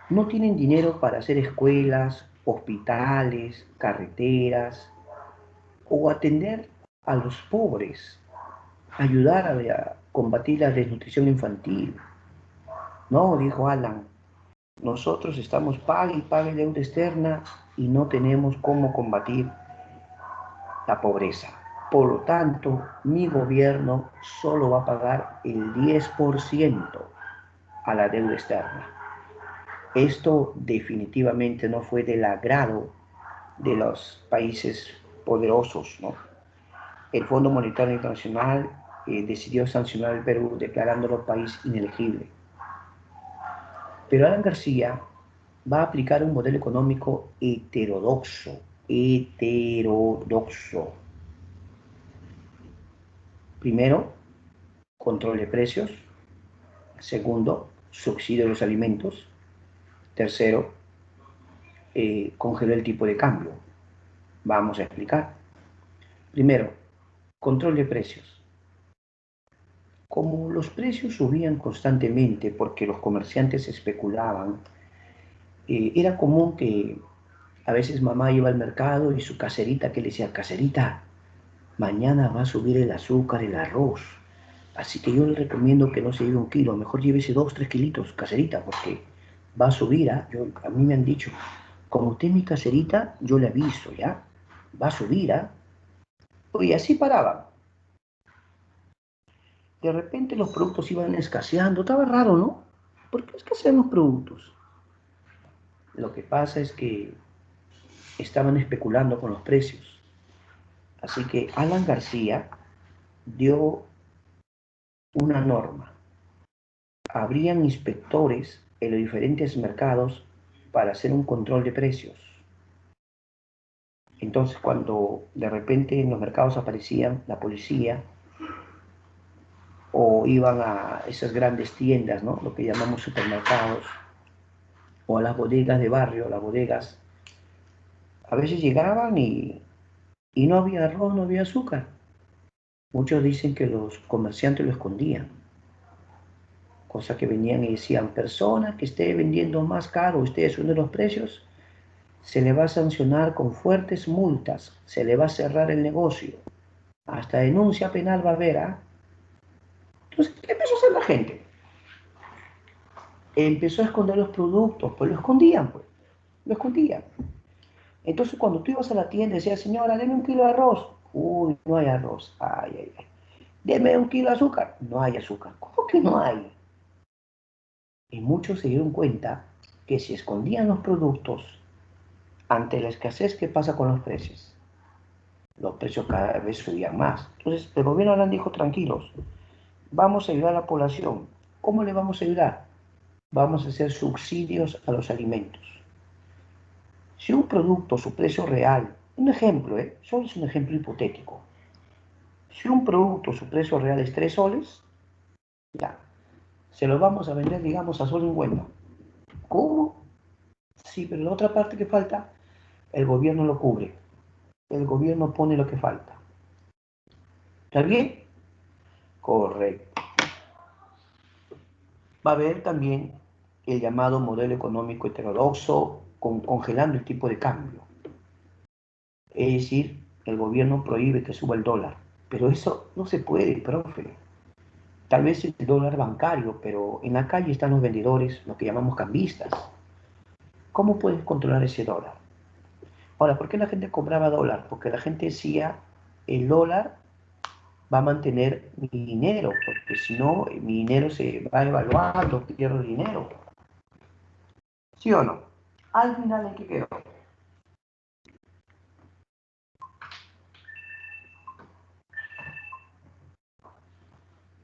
S1: no tienen dinero para hacer escuelas, hospitales, carreteras o atender a los pobres, ayudar a combatir la desnutrición infantil. No, dijo Alan, nosotros estamos pague y pague deuda externa y no tenemos cómo combatir la pobreza. Por lo tanto, mi gobierno solo va a pagar el 10% a la deuda externa. Esto definitivamente no fue del agrado de los países poderosos, ¿no? El Fondo Monetario Internacional decidió sancionar al Perú declarándolo país inelegible. Pero Alan García va a aplicar un modelo económico heterodoxo. Primero, control de precios. Segundo, subsidio de los alimentos. Tercero, congeló el tipo de cambio. Vamos a explicar. Primero, control de precios. Como los precios subían constantemente porque los comerciantes especulaban, era común que a veces mamá iba al mercado y su caserita que le decía, caserita, mañana va a subir el azúcar, el arroz. Así que yo le recomiendo que no se lleve 1 kilo, mejor llévese 2, 3 kilitos, caserita, porque va a subir, ¿ah? A mí me han dicho, como usted es mi caserita, yo le aviso, ¿ya? Va a subir, ¿ah? Y así paraban. De repente los productos iban escaseando, estaba raro, ¿no? ¿Por qué escasean los productos? Lo que pasa es que estaban especulando con los precios. Así que Alan García dio una norma. Habrían inspectores en los diferentes mercados para hacer un control de precios. Entonces, cuando de repente en los mercados aparecían la policía o iban a esas grandes tiendas, ¿no? Lo que llamamos supermercados, o a las bodegas de barrio, las bodegas, a veces llegaban y no había arroz, no había azúcar. Muchos dicen que los comerciantes lo escondían, cosa que venían y decían, persona que esté vendiendo más caro, usted subiendo los precios, se le va a sancionar con fuertes multas, se le va a cerrar el negocio, hasta denuncia penal va a haber, ¿ah? Entonces, ¿qué empezó a hacer la gente? Empezó a esconder los productos, pues lo escondían, pues, lo escondían. Entonces, cuando tú ibas a la tienda y decías, señora, deme 1 kilo de arroz, uy, no hay arroz, ay, ay, ay. Deme 1 kilo de azúcar, no hay azúcar, ¿cómo que no hay? Y muchos se dieron cuenta que si escondían los productos ante la escasez, ¿qué pasa con los precios? Los precios cada vez subían más. Entonces el gobierno ahora dijo, tranquilos, vamos a ayudar a la población. ¿Cómo le vamos a ayudar? Vamos a hacer subsidios a los alimentos. Si un producto, su precio real, un ejemplo, solo es un ejemplo hipotético. Si un producto, su precio real es 3 soles, ya, se lo vamos a vender, digamos, a sol 50. ¿Cómo? Sí, pero la otra parte que falta, el gobierno lo cubre. El gobierno pone lo que falta. ¿Está bien? Correcto. Va a haber también el llamado modelo económico heterodoxo, congelando el tipo de cambio. Es decir, el gobierno prohíbe que suba el dólar. Pero eso no se puede, profe. Tal vez el dólar bancario, pero en la calle están los vendedores, lo que llamamos cambistas. ¿Cómo puedes controlar ese dólar? Ahora, ¿por qué la gente compraba dólar? Porque la gente decía, el dólar va a mantener mi dinero, porque si no, mi dinero se va evaluando, pierdo dinero. ¿Sí o no? Al final, ¿en qué quedó?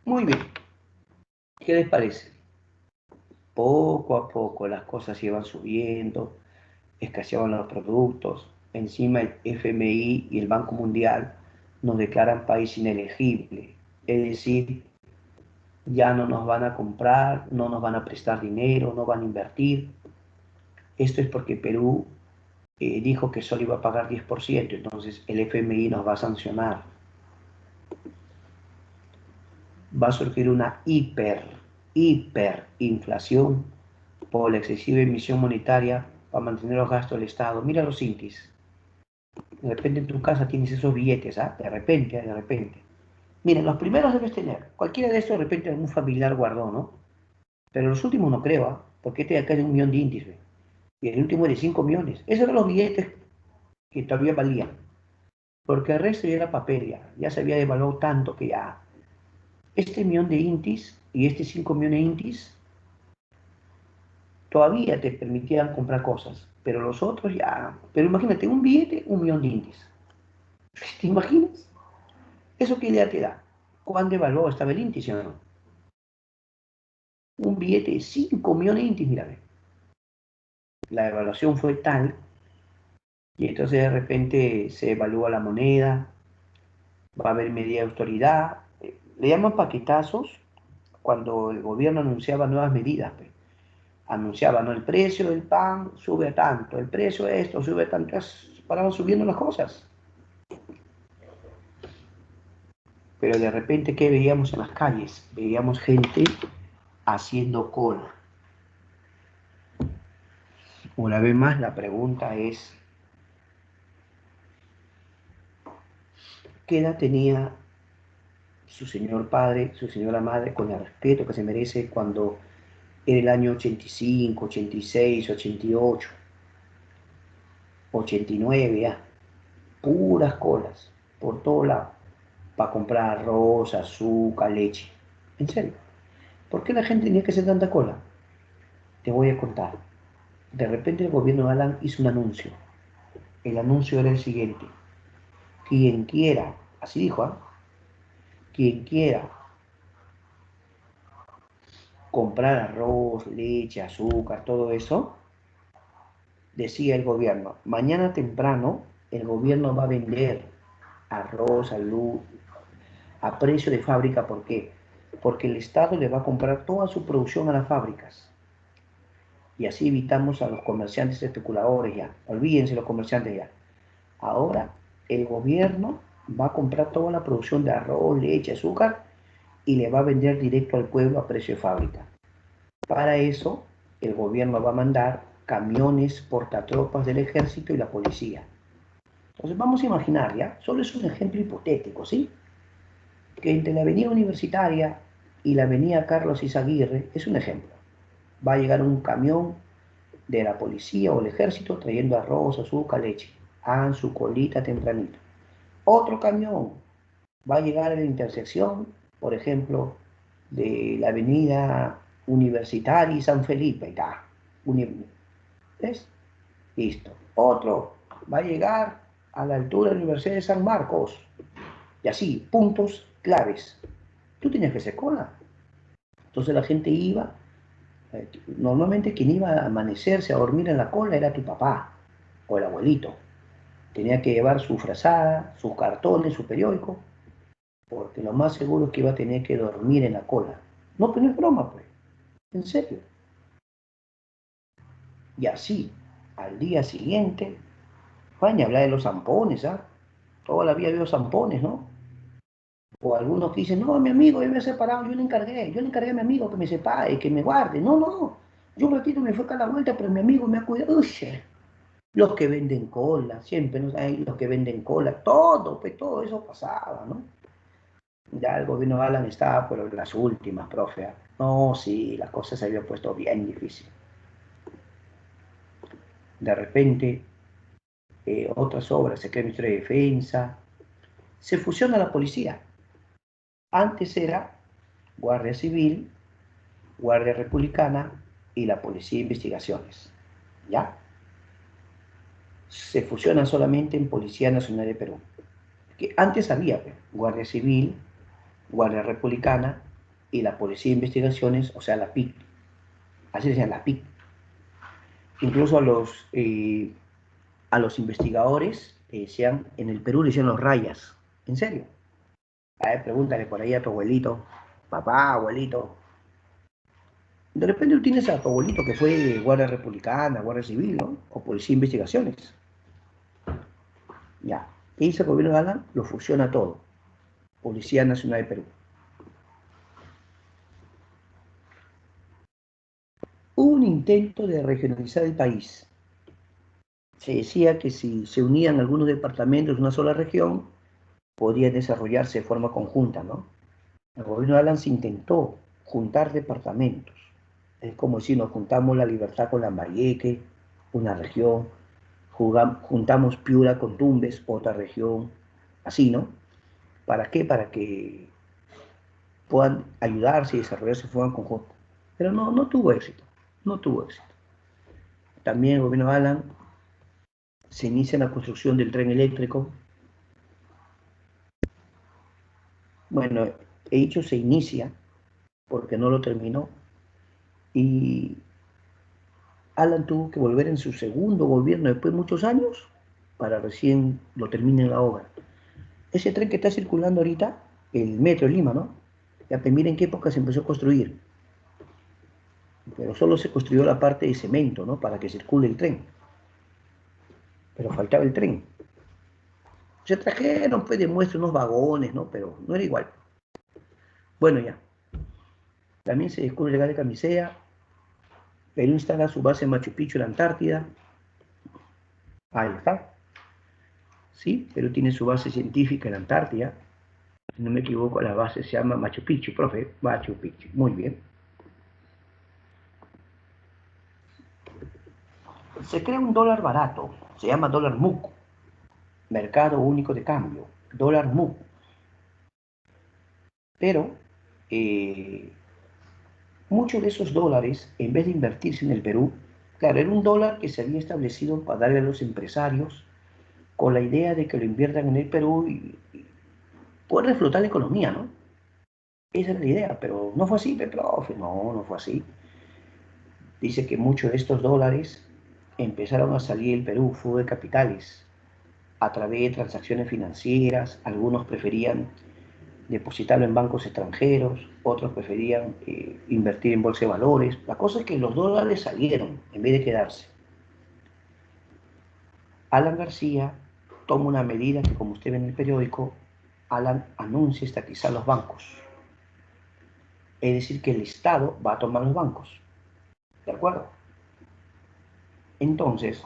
S1: Muy bien. ¿Qué les parece? Poco a poco las cosas iban subiendo, escaseaban los productos. Encima el FMI y el Banco Mundial nos declaran país inelegible. Es decir, ya no nos van a comprar, no nos van a prestar dinero, no van a invertir. Esto es porque Perú dijo que solo iba a pagar 10%, entonces el FMI nos va a sancionar. Va a surgir una hiperinflación por la excesiva emisión monetaria para mantener los gastos del Estado. Mira los intis. De repente en tu casa tienes esos billetes, ¿ah? De repente, de repente. Miren, los primeros debes tener. Cualquiera de estos de repente algún familiar guardó, ¿no? Pero los últimos no creo, ¿ah? Porque este de acá es de 1 millón de intis, ¿ve? Y el último es de 5 millones. Esos eran los billetes que todavía valían. Porque el resto ya era papel, ya se había devaluado tanto que ya. Este millón de intis y este 5 millones de intis todavía te permitían comprar cosas, pero los otros ya. Pero imagínate, un billete, 1 millón de intis. ¿Te imaginas? ¿Eso qué idea te da? ¿Cuán devaluado estaba el intis, o no? Un billete de 5 millones de intis, mira, la devaluación fue tal, y entonces de repente se evalúa la moneda, va a haber medida de autoridad, le llaman paquetazos cuando el gobierno anunciaba nuevas medidas, pues. Anunciaba, ¿no? El precio del pan sube a tanto, el precio de esto sube a tanto, paraban subiendo las cosas. Pero de repente, ¿qué veíamos en las calles? Veíamos gente haciendo cola. Una vez más, la pregunta es, ¿qué edad tenía su señor padre, su señora madre, con el respeto que se merece cuando era el año 85, 86, 88, 89 ya? Puras colas, por todo lado, para comprar arroz, azúcar, leche. En serio, ¿por qué la gente tenía que hacer tanta cola? Te voy a contar. De repente el gobierno de Alan hizo un anuncio. El anuncio era el siguiente. Quien quiera, así dijo, ¿ah? Quien quiera comprar arroz, leche, azúcar, todo eso, decía el gobierno, mañana temprano el gobierno va a vender arroz, salud, a precio de fábrica. ¿Por qué? Porque el Estado le va a comprar toda su producción a las fábricas. Y así evitamos a los comerciantes especuladores ya. Olvídense los comerciantes ya. Ahora el gobierno va a comprar toda la producción de arroz, leche, azúcar y le va a vender directo al pueblo a precio de fábrica. Para eso, el gobierno va a mandar camiones portatropas del ejército y la policía. Entonces vamos a imaginar, ¿ya? Solo es un ejemplo hipotético, ¿sí? Que entre la avenida Universitaria y la avenida Carlos Izaguirre, es un ejemplo, va a llegar un camión de la policía o el ejército trayendo arroz, azúcar, leche. Hagan su colita tempranito. Otro camión va a llegar a la intersección, por ejemplo, de la avenida Universitario y San Felipe, ya. ¿Ves? Listo. Otro va a llegar a la altura de la Universidad de San Marcos. Y así, puntos claves. Tú tenías que hacer cola. Entonces la gente iba, normalmente quien iba a amanecerse, a dormir en la cola era tu papá o el abuelito. Tenía que llevar su frazada, sus cartones, su periódico, porque lo más seguro es que iba a tener que dormir en la cola. No, pero no es broma, pues. En serio. Y así, al día siguiente, van a hablar de los zampones, ¿ah? Toda la vida veo zampones, ¿no? O algunos que dicen, no, mi amigo, él me ha separado, yo le encargué a mi amigo que me separe, que me guarde. No, no, yo un ratito me fue a la vuelta, pero mi amigo me ha cuidado. Uy, los que venden cola, siempre, ¿no? Hay los que venden cola, todo, pues todo eso pasaba, ¿no? Ya el gobierno de Alan estaba por las últimas, profe. ¿Ah? No, sí, las cosas se habían puesto bien difícil. De repente, otras obras, se crea el Ministerio de Defensa, se fusiona la policía. Antes era Guardia Civil, Guardia Republicana y la Policía de Investigaciones. ¿Ya? Se fusionan solamente en Policía Nacional de Perú. Que antes había pues, Guardia Civil, Guardia Republicana y la Policía de Investigaciones, o sea, la PIC. Así decían, la PIC. Incluso a los investigadores decían, en el Perú le decían los rayas. ¿En serio? A ver, pregúntale por ahí a tu abuelito. Papá, abuelito. De repente tú tienes a tu abuelito que fue Guardia Republicana, Guardia Civil, ¿no? O Policía de Investigaciones. Ya. ¿Qué hizo el gobierno de Alan? Lo fusiona todo. Policía Nacional de Perú. Hubo un intento de regionalizar el país. Se decía que si se unían algunos departamentos de una sola región, podría desarrollarse de forma conjunta, ¿no? El gobierno de Alan se intentó juntar departamentos. Es como si nos juntamos la Libertad con Lambayeque, una región, juntamos Piura con Tumbes, otra región, así, ¿no? ¿Para qué? Para que puedan ayudarse y desarrollarse de forma conjunta. Pero no, no tuvo éxito, no tuvo éxito. También el gobierno de Alan se inicia la construcción del tren eléctrico. Bueno, he dicho se inicia porque no lo terminó y Alan tuvo que volver en su segundo gobierno después de muchos años para recién lo termine la obra. Ese tren que está circulando ahorita, el metro de Lima, ¿no? Ya pues miren en qué época se empezó a construir, pero solo se construyó la parte de cemento, ¿no? Para que circule el tren, pero faltaba el tren. Se trajeron, pues, de muestra unos vagones, ¿no? Pero no era igual. Bueno, ya. También se descubre el gas de camisea. Perú instala su base en Machu Picchu, en la Antártida. Ahí está. Sí, Perú tiene su base científica en la Antártida. Si no me equivoco, la base se llama Machu Picchu, profe. Machu Picchu. Muy bien. Se crea un dólar barato. Se llama dólar MUC. Mercado Único de Cambio. Dólar MUC. Pero eh, muchos de esos dólares, en vez de invertirse en el Perú, claro, era un dólar que se había establecido para darle a los empresarios con la idea de que lo inviertan en el Perú y poder reflotar la economía, ¿no? Esa era la idea, pero no fue así, profe, no, no fue así. Dice que muchos de estos dólares empezaron a salir del Perú, flujo de capitales, a través de transacciones financieras, algunos preferían depositarlo en bancos extranjeros, otros preferían invertir en bolsa de valores. La cosa es que los dólares salieron en vez de quedarse. Alan García toma una medida que, como usted ve en el periódico, Alan anuncia estatizar los bancos. Es decir, que el Estado va a tomar los bancos. ¿De acuerdo? Entonces,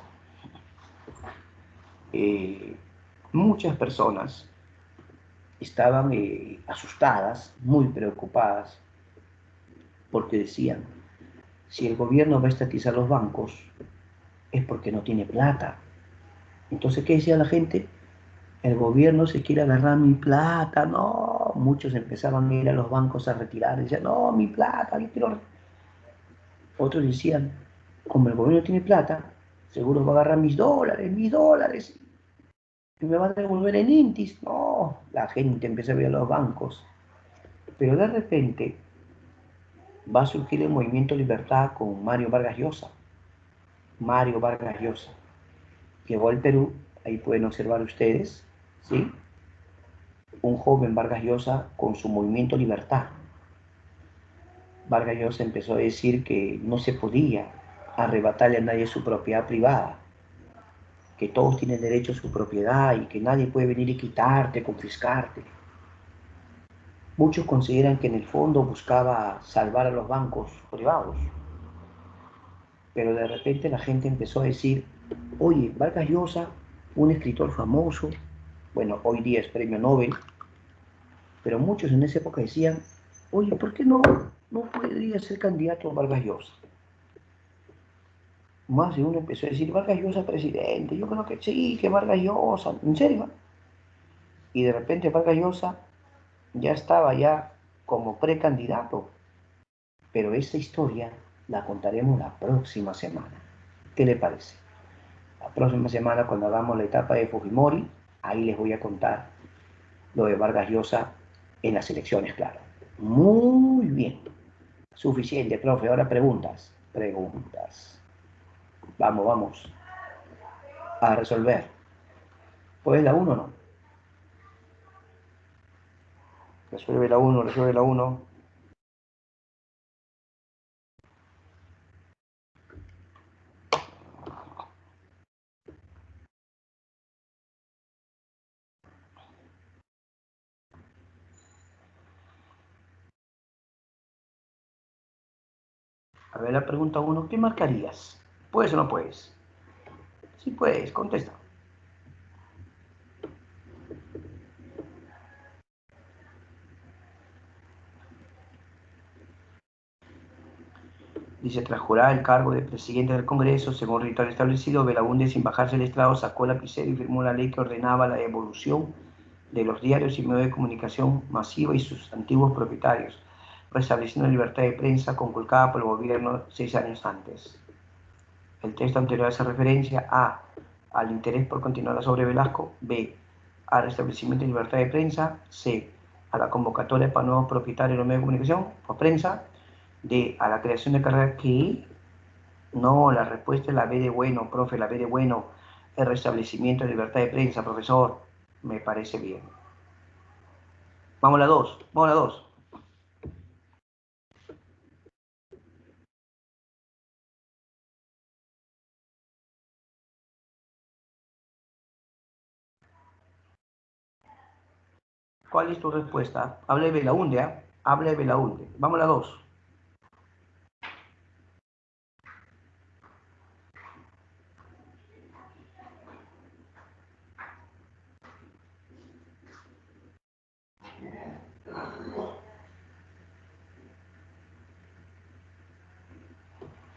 S1: eh, muchas personas estaban asustadas, muy preocupadas, porque decían, si el gobierno va a estatizar los bancos, es porque no tiene plata. Entonces, ¿qué decía la gente? El gobierno se quiere agarrar mi plata, no. Muchos empezaban a ir a los bancos a retirar, decían, no, mi plata, yo quiero. Otros decían, como el gobierno tiene plata, seguro va a agarrar mis dólares, y me van a devolver en Intis. No, la gente empezó a ver a los bancos. Pero de repente va a surgir el movimiento Libertad con Mario Vargas Llosa. Mario Vargas Llosa llegó al Perú, ahí pueden observar ustedes, ¿sí? Un joven Vargas Llosa con su movimiento Libertad. Vargas Llosa empezó a decir que no se podía arrebatarle a nadie su propiedad privada, que todos tienen derecho a su propiedad y que nadie puede venir y quitarte, confiscarte. Muchos consideran que en el fondo buscaba salvar a los bancos privados, pero de repente la gente empezó a decir, oye, Vargas Llosa, un escritor famoso, bueno, hoy día es premio Nobel, pero muchos en esa época decían, oye, ¿por qué no podría ser candidato a Vargas Llosa? Más de uno empezó a decir, Vargas Llosa presidente, yo creo que sí, que Vargas Llosa, ¿en serio? Y de repente Vargas Llosa ya estaba ya como precandidato, pero esta historia la contaremos la próxima semana. ¿Qué le parece? La próxima semana, cuando hagamos la etapa de Fujimori, ahí les voy a contar lo de Vargas Llosa en las elecciones, claro. Muy bien. Suficiente, profe. Ahora preguntas. Preguntas. Vamos, vamos a resolver. ¿Puedes la uno o no? Resuelve la uno, resuelve la uno. A ver, la pregunta uno. ¿Qué marcarías? ¿Puedes o no puedes? Sí puedes, contesta. Dice, tras jurar el cargo de presidente del Congreso, según ritual establecido, Belaúnde, sin bajarse del estrado, sacó el lapicero y firmó la ley que ordenaba la devolución de los diarios y medios de comunicación masiva y sus antiguos propietarios, restableciendo la libertad de prensa conculcada por el gobierno 6 años antes. El texto anterior hace referencia a al interés por continuar la obra de Velasco, b al restablecimiento de libertad de prensa, c a la convocatoria para nuevos propietarios de los medios de comunicación o prensa, d a la creación de carreras que no, la respuesta es la B de bueno, profe, la B de bueno, el restablecimiento de libertad de prensa, profesor, me parece bien. Vamos a la 2, vamos a la 2. ¿Cuál es tu respuesta? Habla de Belaunde, ¿eh? Habla de Belaunde. Vamos a la 2.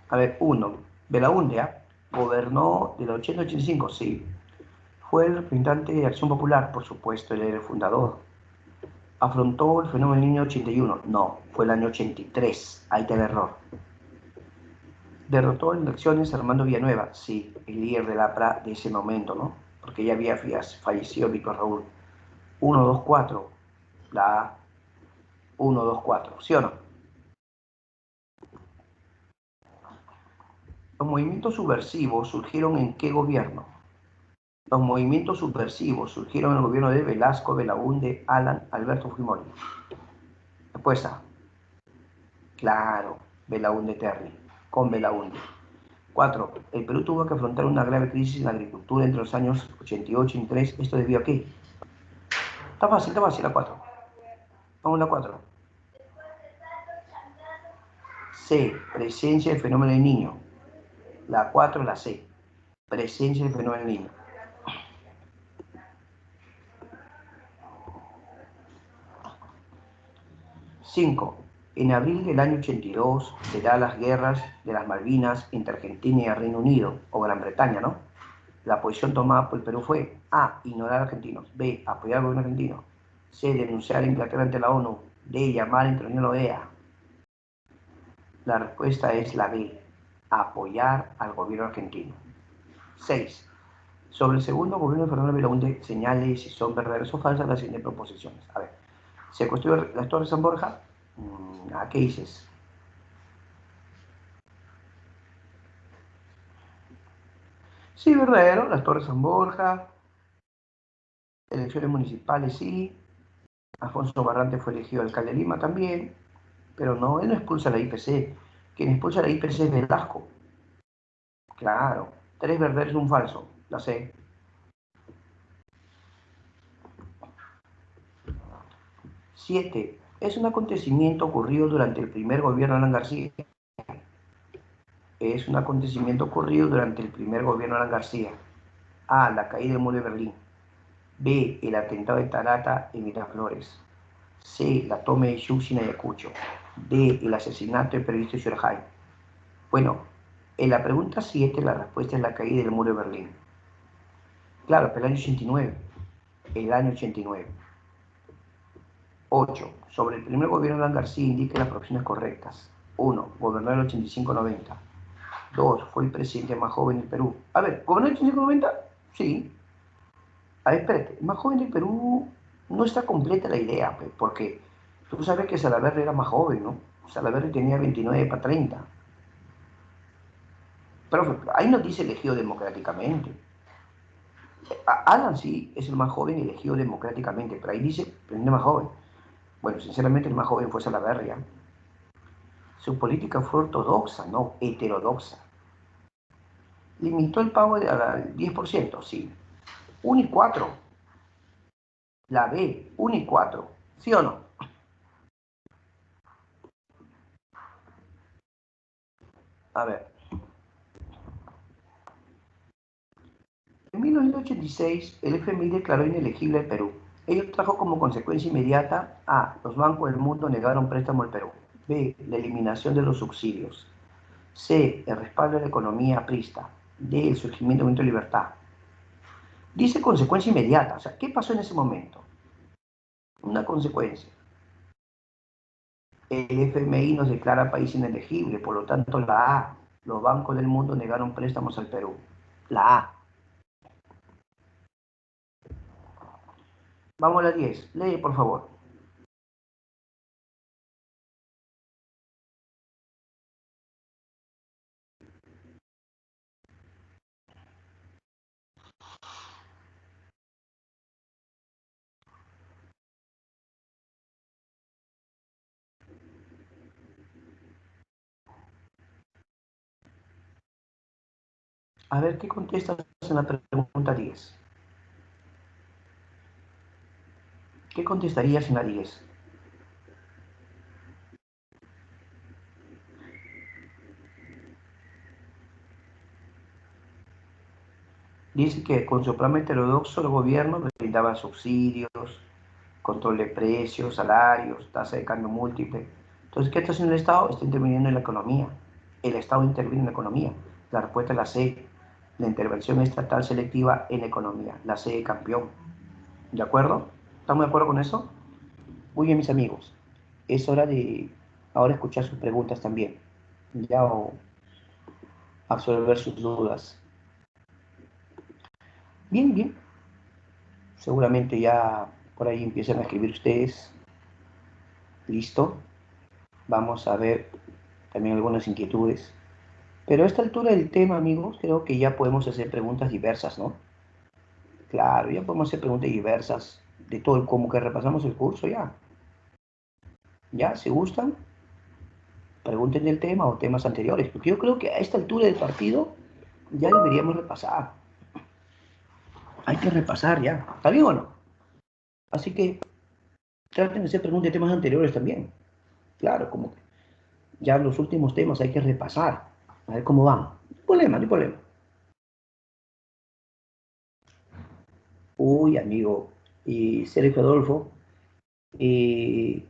S1: A ver, 1. Belaundia gobernó del 80 al 85, sí. Fue el representante de Acción Popular, por supuesto, él era el fundador. Afrontó el fenómeno del niño 81, no, fue el año 83, ahí está el error. Derrotó en elecciones a Armando Villanueva, sí, el líder del APRA de ese momento, ¿no? Porque ya había fallecido Víctor Raúl. 1, 2, 4, la A, 1, 2, 4, ¿sí o no? Los movimientos subversivos surgieron en qué gobierno? Los movimientos subversivos surgieron en el gobierno de Velasco, Belaúnde, Alan, Alberto Fujimori. Respuesta. Claro, Belaúnde Terry, con Belaúnde. 4. El Perú tuvo que afrontar una grave crisis en la agricultura entre los años 88 y 83. ¿Esto debido a qué? Está fácil la 4. Vamos a la 4. C. Presencia del fenómeno del niño. La 4 es la C. Presencia del fenómeno del niño. 5. En abril del año 82 se da las guerras de las Malvinas entre Argentina y el Reino Unido, o Gran Bretaña, ¿no? La posición tomada por el Perú fue A. Ignorar a argentinos. B. Apoyar al gobierno argentino. C. Denunciar a Inglaterra ante la ONU. D. Llamar a intervenir la OEA. La respuesta es la B, apoyar al gobierno argentino. 6. Sobre el segundo gobierno de Fernando Belaúnde, señale si son verdaderas o falsas las siguientes proposiciones. A ver, ¿se construyó las Torres San Borja? ¿A qué dices? Sí, verdadero, las Torres San Borja, elecciones municipales sí, Alfonso Barrante fue elegido alcalde de Lima también, pero no, él no expulsa la IPC, quien expulsa la IPC es Velasco. Claro, 3 verdaderos, un falso, la sé. 7. Es un acontecimiento ocurrido durante el primer gobierno de Alan García. Es un acontecimiento ocurrido durante el primer gobierno de Alan García. A. La caída del muro de Berlín. B. El atentado de Tarata en Miraflores. C. La toma de Xuxi en Ayacucho. D. El asesinato del periodista Xurajay. Bueno, en la pregunta 7 la respuesta es la caída del muro de Berlín. Claro, pero el año 89. El año 89. 8. Sobre el primer gobierno de Alan García indique las opciones correctas. 1. Gobernó el 85-90. 2. Fue el presidente más joven del Perú. A ver, ¿gobernó el 85-90? Sí. A ver, espérate, el más joven del Perú no está completa la idea, pues, porque tú sabes que Salaverry era más joven, ¿no? Salaverry tenía 29 para 30. Pero ahí nos dice elegido democráticamente. Alan sí es el más joven elegido democráticamente, pero ahí dice presidente más joven. Bueno, sinceramente el más joven fue Salaverry. Su política fue ortodoxa, no heterodoxa. Limitó el pago al 10%, sí. 1 y 4. La B, 1 y 4. ¿Sí o no? A ver. En 1986, el FMI declaró inelegible el Perú. Ello trajo como consecuencia inmediata a los bancos del mundo negaron préstamo al Perú. B. La eliminación de los subsidios. C. El respaldo de la economía aprista. D. El surgimiento del movimiento de libertad. Dice consecuencia inmediata. O sea, ¿qué pasó en ese momento? Una consecuencia. El FMI nos declara país inelegible, por lo tanto la A. Los bancos del mundo negaron préstamos al Perú. La A. Vamos a la 10. Lee, por favor. A ver, ¿qué contestas en la pregunta 10? ¿Qué contestarías en la 10? Dice que con su plan heterodoxo el gobierno brindaba subsidios, control de precios, salarios, tasa de cambio múltiple. Entonces, ¿qué está haciendo el Estado? Está interviniendo en la economía. El Estado interviene en la economía. La respuesta es la C, la intervención estatal selectiva en la economía, la C de campeón. ¿De acuerdo? ¿Estamos de acuerdo con eso? Muy bien, mis amigos. Es hora de ahora escuchar sus preguntas también. Ya o absorber sus dudas. Bien, bien. Seguramente ya por ahí empiezan a escribir ustedes. Listo. Vamos a ver también algunas inquietudes. Pero a esta altura del tema, amigos, creo que ya podemos hacer preguntas diversas, ¿no? Claro, ya podemos hacer preguntas diversas de todo, como que repasamos el curso ya. Ya, si gustan, pregunten del tema o temas anteriores, porque yo creo que a esta altura del partido ya deberíamos repasar. Hay que repasar ya. ¿Está bien o no? Así que traten de hacer preguntas de temas anteriores también. Claro, como que ya los últimos temas hay que repasar, a ver cómo van. No hay problema, no hay problema. Uy, amigo, y Sergio Adolfo, eh,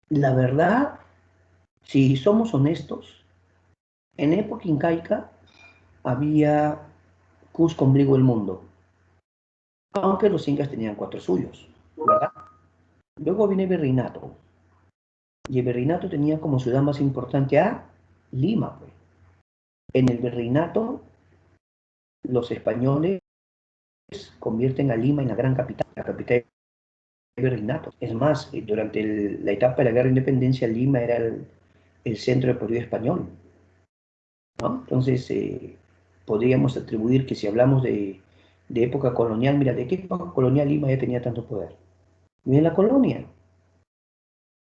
S1: la verdad, si somos honestos, en época incaica había Cusco ombligo del mundo, aunque los incas tenían 4 suyos, ¿verdad? Luego viene Virreinato, Y el virreinato tenía como ciudad más importante a Lima, pues. En el virreinato, los españoles convierten a Lima en la capital del virreinato. Es más, durante la etapa de la guerra de independencia, Lima era el centro del poder español, ¿no? Entonces, podríamos atribuir que si hablamos de época colonial, mira, ¿de qué época colonial Lima ya tenía tanto poder? Y en la colonia,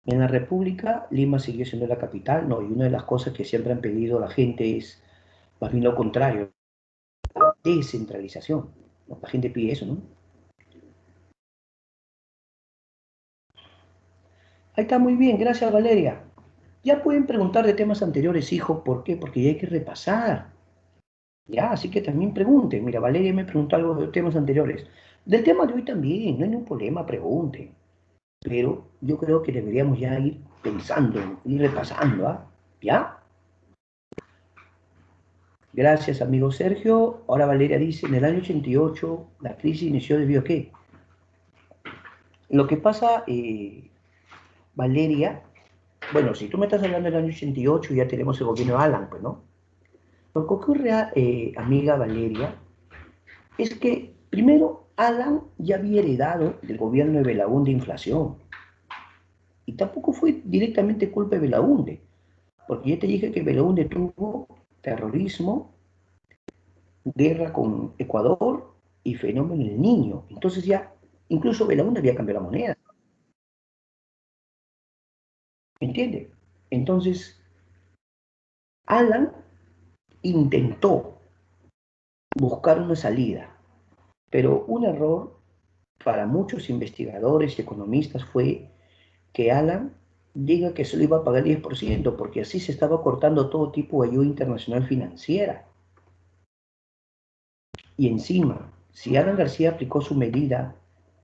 S1: en la República, Lima siguió siendo la capital, ¿no? Y una de las cosas que siempre han pedido la gente es más bien lo contrario, la descentralización, ¿no? La gente pide eso, ¿no? Ahí está muy bien, gracias Valeria. Ya pueden preguntar de temas anteriores, hijo, ¿por qué? Porque ya hay que repasar. Ya, así que también pregunten. Mira, Valeria me preguntó algo de temas anteriores. Del tema de hoy también, no hay ningún problema, pregunten. Pero yo creo que deberíamos ya ir pensando, ir repasando, ¿ah? ¿Ya? Gracias, amigo Sergio. Ahora Valeria dice, en el año 88 la crisis inició debido a qué. Lo que pasa, Valeria, bueno, si tú me estás hablando del año 88, ya tenemos el gobierno de Alan, pues, ¿no? Lo que ocurre, amiga Valeria, es que primero Alan ya había heredado del gobierno de Belaúnde inflación. Y tampoco fue directamente culpa de Belaúnde, porque ya te dije que Belaúnde tuvo terrorismo, guerra con Ecuador y fenómeno del niño. Entonces ya, incluso Belaúnde había cambiado la moneda, ¿me entiendes? Entonces, Alan intentó buscar una salida, pero un error para muchos investigadores y economistas fue que Alan diga que solo iba a pagar el 10%, porque así se estaba cortando todo tipo de ayuda internacional financiera. Y encima, si Alan García aplicó su medida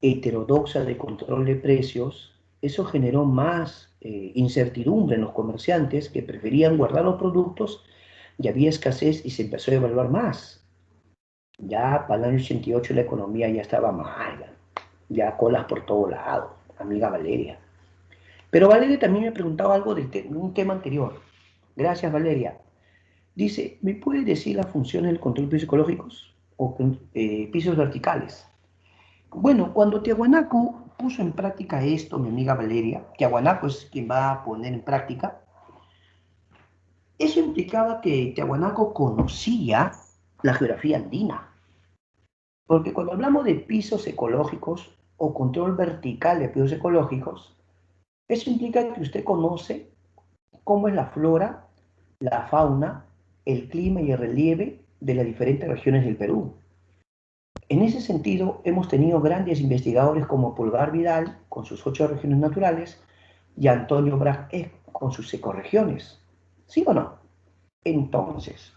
S1: heterodoxa de control de precios, eso generó más incertidumbre en los comerciantes que preferían guardar los productos y había escasez y se empezó a evaluar más. Ya para el año 88 la economía ya estaba mal, ya colas por todo lado, amiga Valeria. Pero Valeria también me preguntaba algo de un tema anterior. Gracias, Valeria. Dice, ¿me puede decir las funciones del control de pisos ecológicos o pisos verticales? Bueno, cuando Tiahuanaco puso en práctica esto, mi amiga Valeria, Tiahuanaco es quien va a poner en práctica, eso implicaba que Tiahuanaco conocía la geografía andina. Porque cuando hablamos de pisos ecológicos o control vertical de pisos ecológicos, eso implica que usted conoce cómo es la flora, la fauna, el clima y el relieve de las diferentes regiones del Perú. En ese sentido, hemos tenido grandes investigadores como Pulgar Vidal, con sus 8 regiones naturales, y Antonio Brag con sus ecorregiones. ¿Sí o no? Entonces,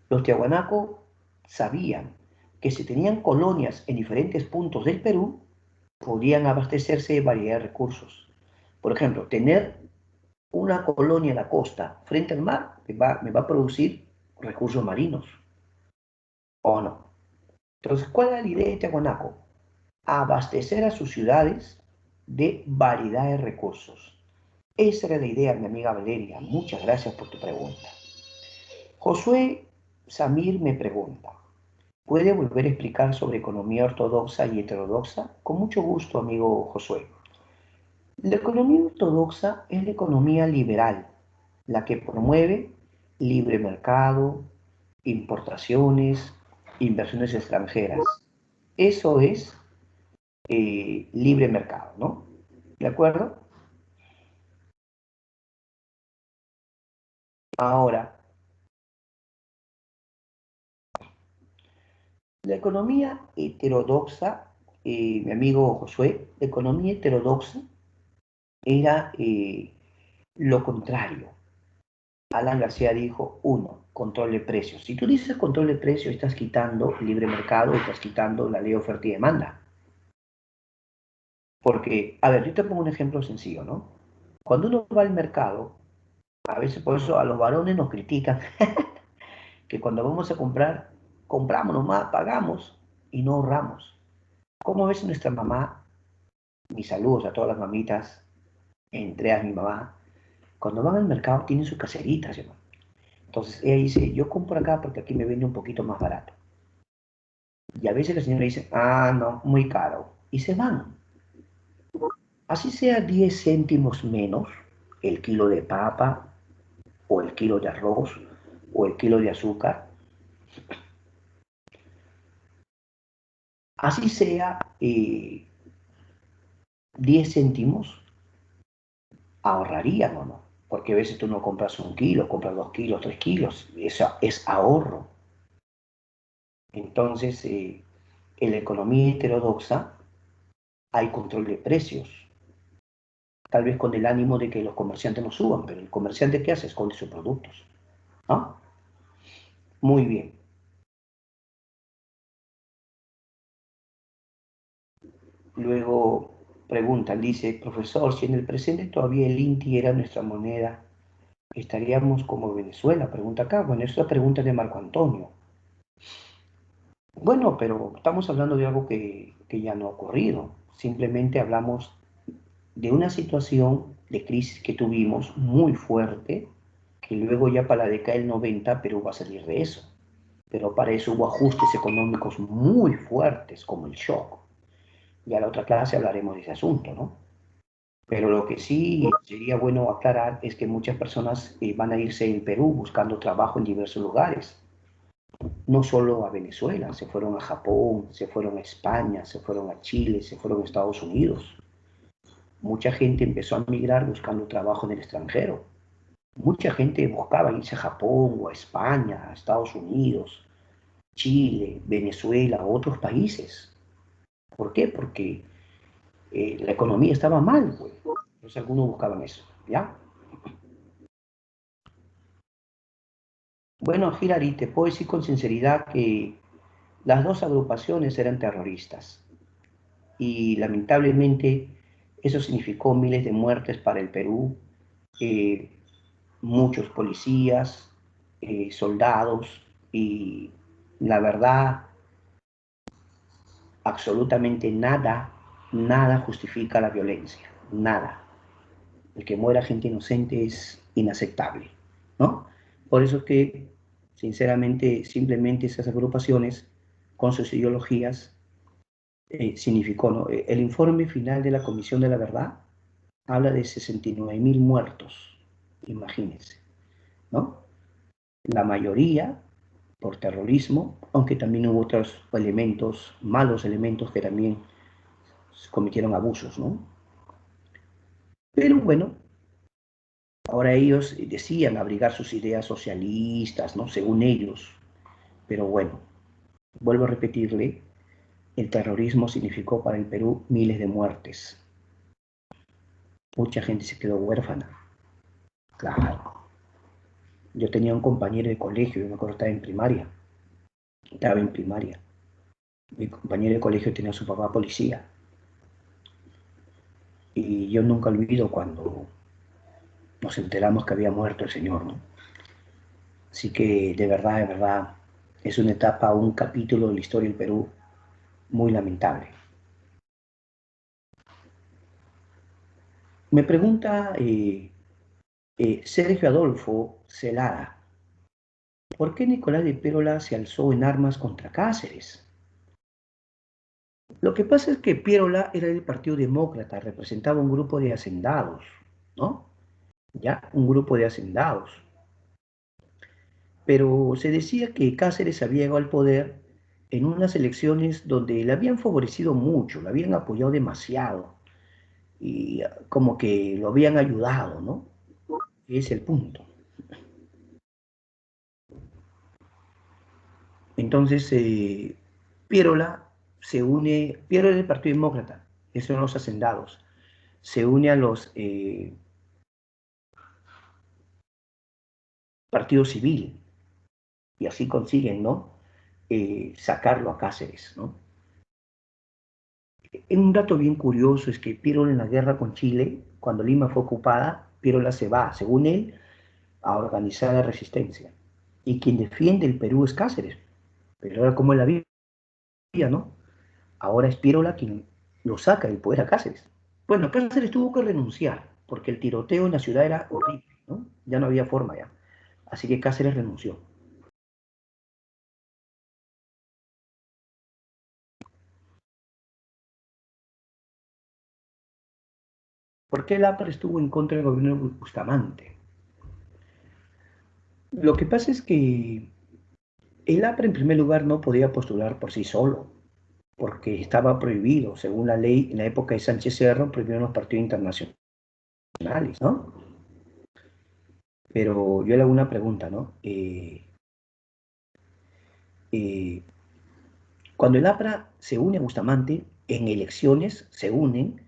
S1: los tiahuanaco sabían que si tenían colonias en diferentes puntos del Perú, podían abastecerse de variedad de recursos. Por ejemplo, tener una colonia en la costa frente al mar me va a producir recursos marinos, ¿o no? Entonces, ¿cuál era la idea de Tiahuanaco? Abastecer a sus ciudades de variedad de recursos. Esa era la idea, mi amiga Valeria. Muchas gracias por tu pregunta. Josué Samir me pregunta, ¿puede volver a explicar sobre economía ortodoxa y heterodoxa? Con mucho gusto, amigo Josué. La economía ortodoxa es la economía liberal, la que promueve libre mercado, importaciones, inversiones extranjeras. Eso es libre mercado, ¿no? ¿De acuerdo? Ahora, la economía heterodoxa, mi amigo Josué, la economía heterodoxa era lo contrario. Alan García dijo, uno, control de precios. Si tú dices control de precios, estás quitando el libre mercado, estás quitando la ley de oferta y demanda. Porque, a ver, yo te pongo un ejemplo sencillo, ¿no? Cuando uno va al mercado, a veces por eso a los varones nos critican, que cuando vamos a comprar, compramos nomás, pagamos y no ahorramos. ¿Cómo ves nuestra mamá? Mis saludos a todas las mamitas entre a mi mamá, cuando van al mercado tienen sus caseritas, ¿no? Entonces ella dice, yo compro acá porque aquí me vende un poquito más barato. Y a veces la señora dice, ah, no, muy caro. Y se van. Así sea 10 céntimos menos el kilo de papa o el kilo de arroz o el kilo de azúcar. Así sea 10 céntimos, ahorrarían o no. Porque a veces tú no compras un kilo, compras 2 kilos, 3 kilos. Eso es ahorro. Entonces, en la economía heterodoxa hay control de precios. Tal vez con el ánimo de que los comerciantes no suban, pero el comerciante ¿qué hace? Esconde sus productos. ¿No? Muy bien. Luego preguntan, dice, profesor, si en el presente todavía el INTI era nuestra moneda, ¿estaríamos como Venezuela? Pregunta acá. Bueno, esta pregunta es de Marco Antonio. Bueno, pero estamos hablando de algo que ya no ha ocurrido. Simplemente hablamos de una situación de crisis que tuvimos muy fuerte, que luego ya para la década del 90 Perú va a salir de eso. Pero para eso hubo ajustes económicos muy fuertes, como el shock. Ya en la otra clase hablaremos de ese asunto, ¿no? Pero lo que sí sería bueno aclarar es que muchas personas van a irse en Perú buscando trabajo en diversos lugares. No solo a Venezuela, se fueron a Japón, se fueron a España, se fueron a Chile, se fueron a Estados Unidos. Mucha gente empezó a migrar buscando trabajo en el extranjero. Mucha gente buscaba irse a Japón o a España, a Estados Unidos, Chile, Venezuela, otros países. ¿Por qué? Porque la economía estaba mal, pues. Entonces algunos buscaban eso, ¿ya? Bueno, Hilary, te puedo decir con sinceridad que las dos agrupaciones eran terroristas y lamentablemente eso significó miles de muertes para el Perú, eh, muchos policías, soldados y la verdad, absolutamente nada, nada justifica la violencia, nada. El que muera gente inocente es inaceptable, ¿no? Por eso es que, sinceramente, simplemente esas agrupaciones, con sus ideologías, significó, ¿no? El informe final de la Comisión de la Verdad habla de 69.000 muertos, imagínense, ¿no? La mayoría por terrorismo, aunque también hubo otros elementos, malos elementos que también cometieron abusos, ¿no? Pero bueno, ahora ellos decían abrigar sus ideas socialistas, ¿no? Según ellos. Pero bueno, vuelvo a repetirle, el terrorismo significó para el Perú miles de muertes. Mucha gente se quedó huérfana. Claro. Yo tenía un compañero de colegio, yo me acuerdo estaba en primaria. Estaba en primaria. Mi compañero de colegio tenía a su papá policía. Y yo nunca olvido cuando nos enteramos que había muerto el señor, ¿no? Así que de verdad, es una etapa, un capítulo de la historia del Perú muy lamentable. Me pregunta Sergio Adolfo Celada, ¿por qué Nicolás de Pérola se alzó en armas contra Cáceres? Lo que pasa es que Pérola era del Partido Demócrata, representaba un grupo de hacendados, ¿no? Ya, un grupo de hacendados. Pero se decía que Cáceres había llegado al poder en unas elecciones donde le habían favorecido mucho, le habían apoyado demasiado y como que lo habían ayudado, ¿no? Ese es el punto. Entonces, Piérola se une, Piérola es del Partido Demócrata, esos son los hacendados, se une a los partidos civil y así consiguen, ¿no? Sacarlo a Cáceres, ¿no? Un dato bien curioso es que Piérola en la guerra con Chile, cuando Lima fue ocupada, Piérola se va, según él, a organizar la resistencia. Y quien defiende el Perú es Cáceres. Pero ahora como él la vida, ¿no? Ahora es Piérola quien lo saca del poder a Cáceres. Bueno, Cáceres tuvo que renunciar, porque el tiroteo en la ciudad era horrible, ¿no? Ya no había forma ya. Así que Cáceres renunció. ¿Por qué el APRA estuvo en contra del gobierno de Bustamante? Lo que pasa es que el APRA en primer lugar no podía postular por sí solo, porque estaba prohibido, según la ley, en la época de Sánchez Cerro, prohibieron los partidos internacionales, ¿no? Pero yo le hago una pregunta, ¿no? Eh, Cuando el APRA se une a Bustamante, en elecciones se une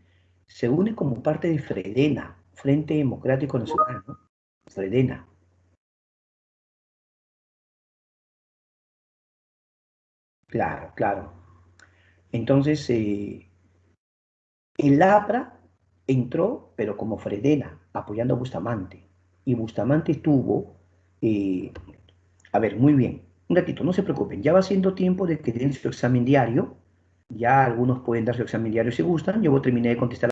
S1: como parte de Fredena, Frente Democrático Nacional, ¿no? Fredena. Claro, claro. Entonces, el APRA entró, pero como Fredena, apoyando a Bustamante. Y Bustamante tuvo, eh, a ver, muy bien, un ratito, no se preocupen, ya va siendo tiempo de que den su examen diario. Ya algunos pueden dar su examen diario si gustan. Yo terminé de contestar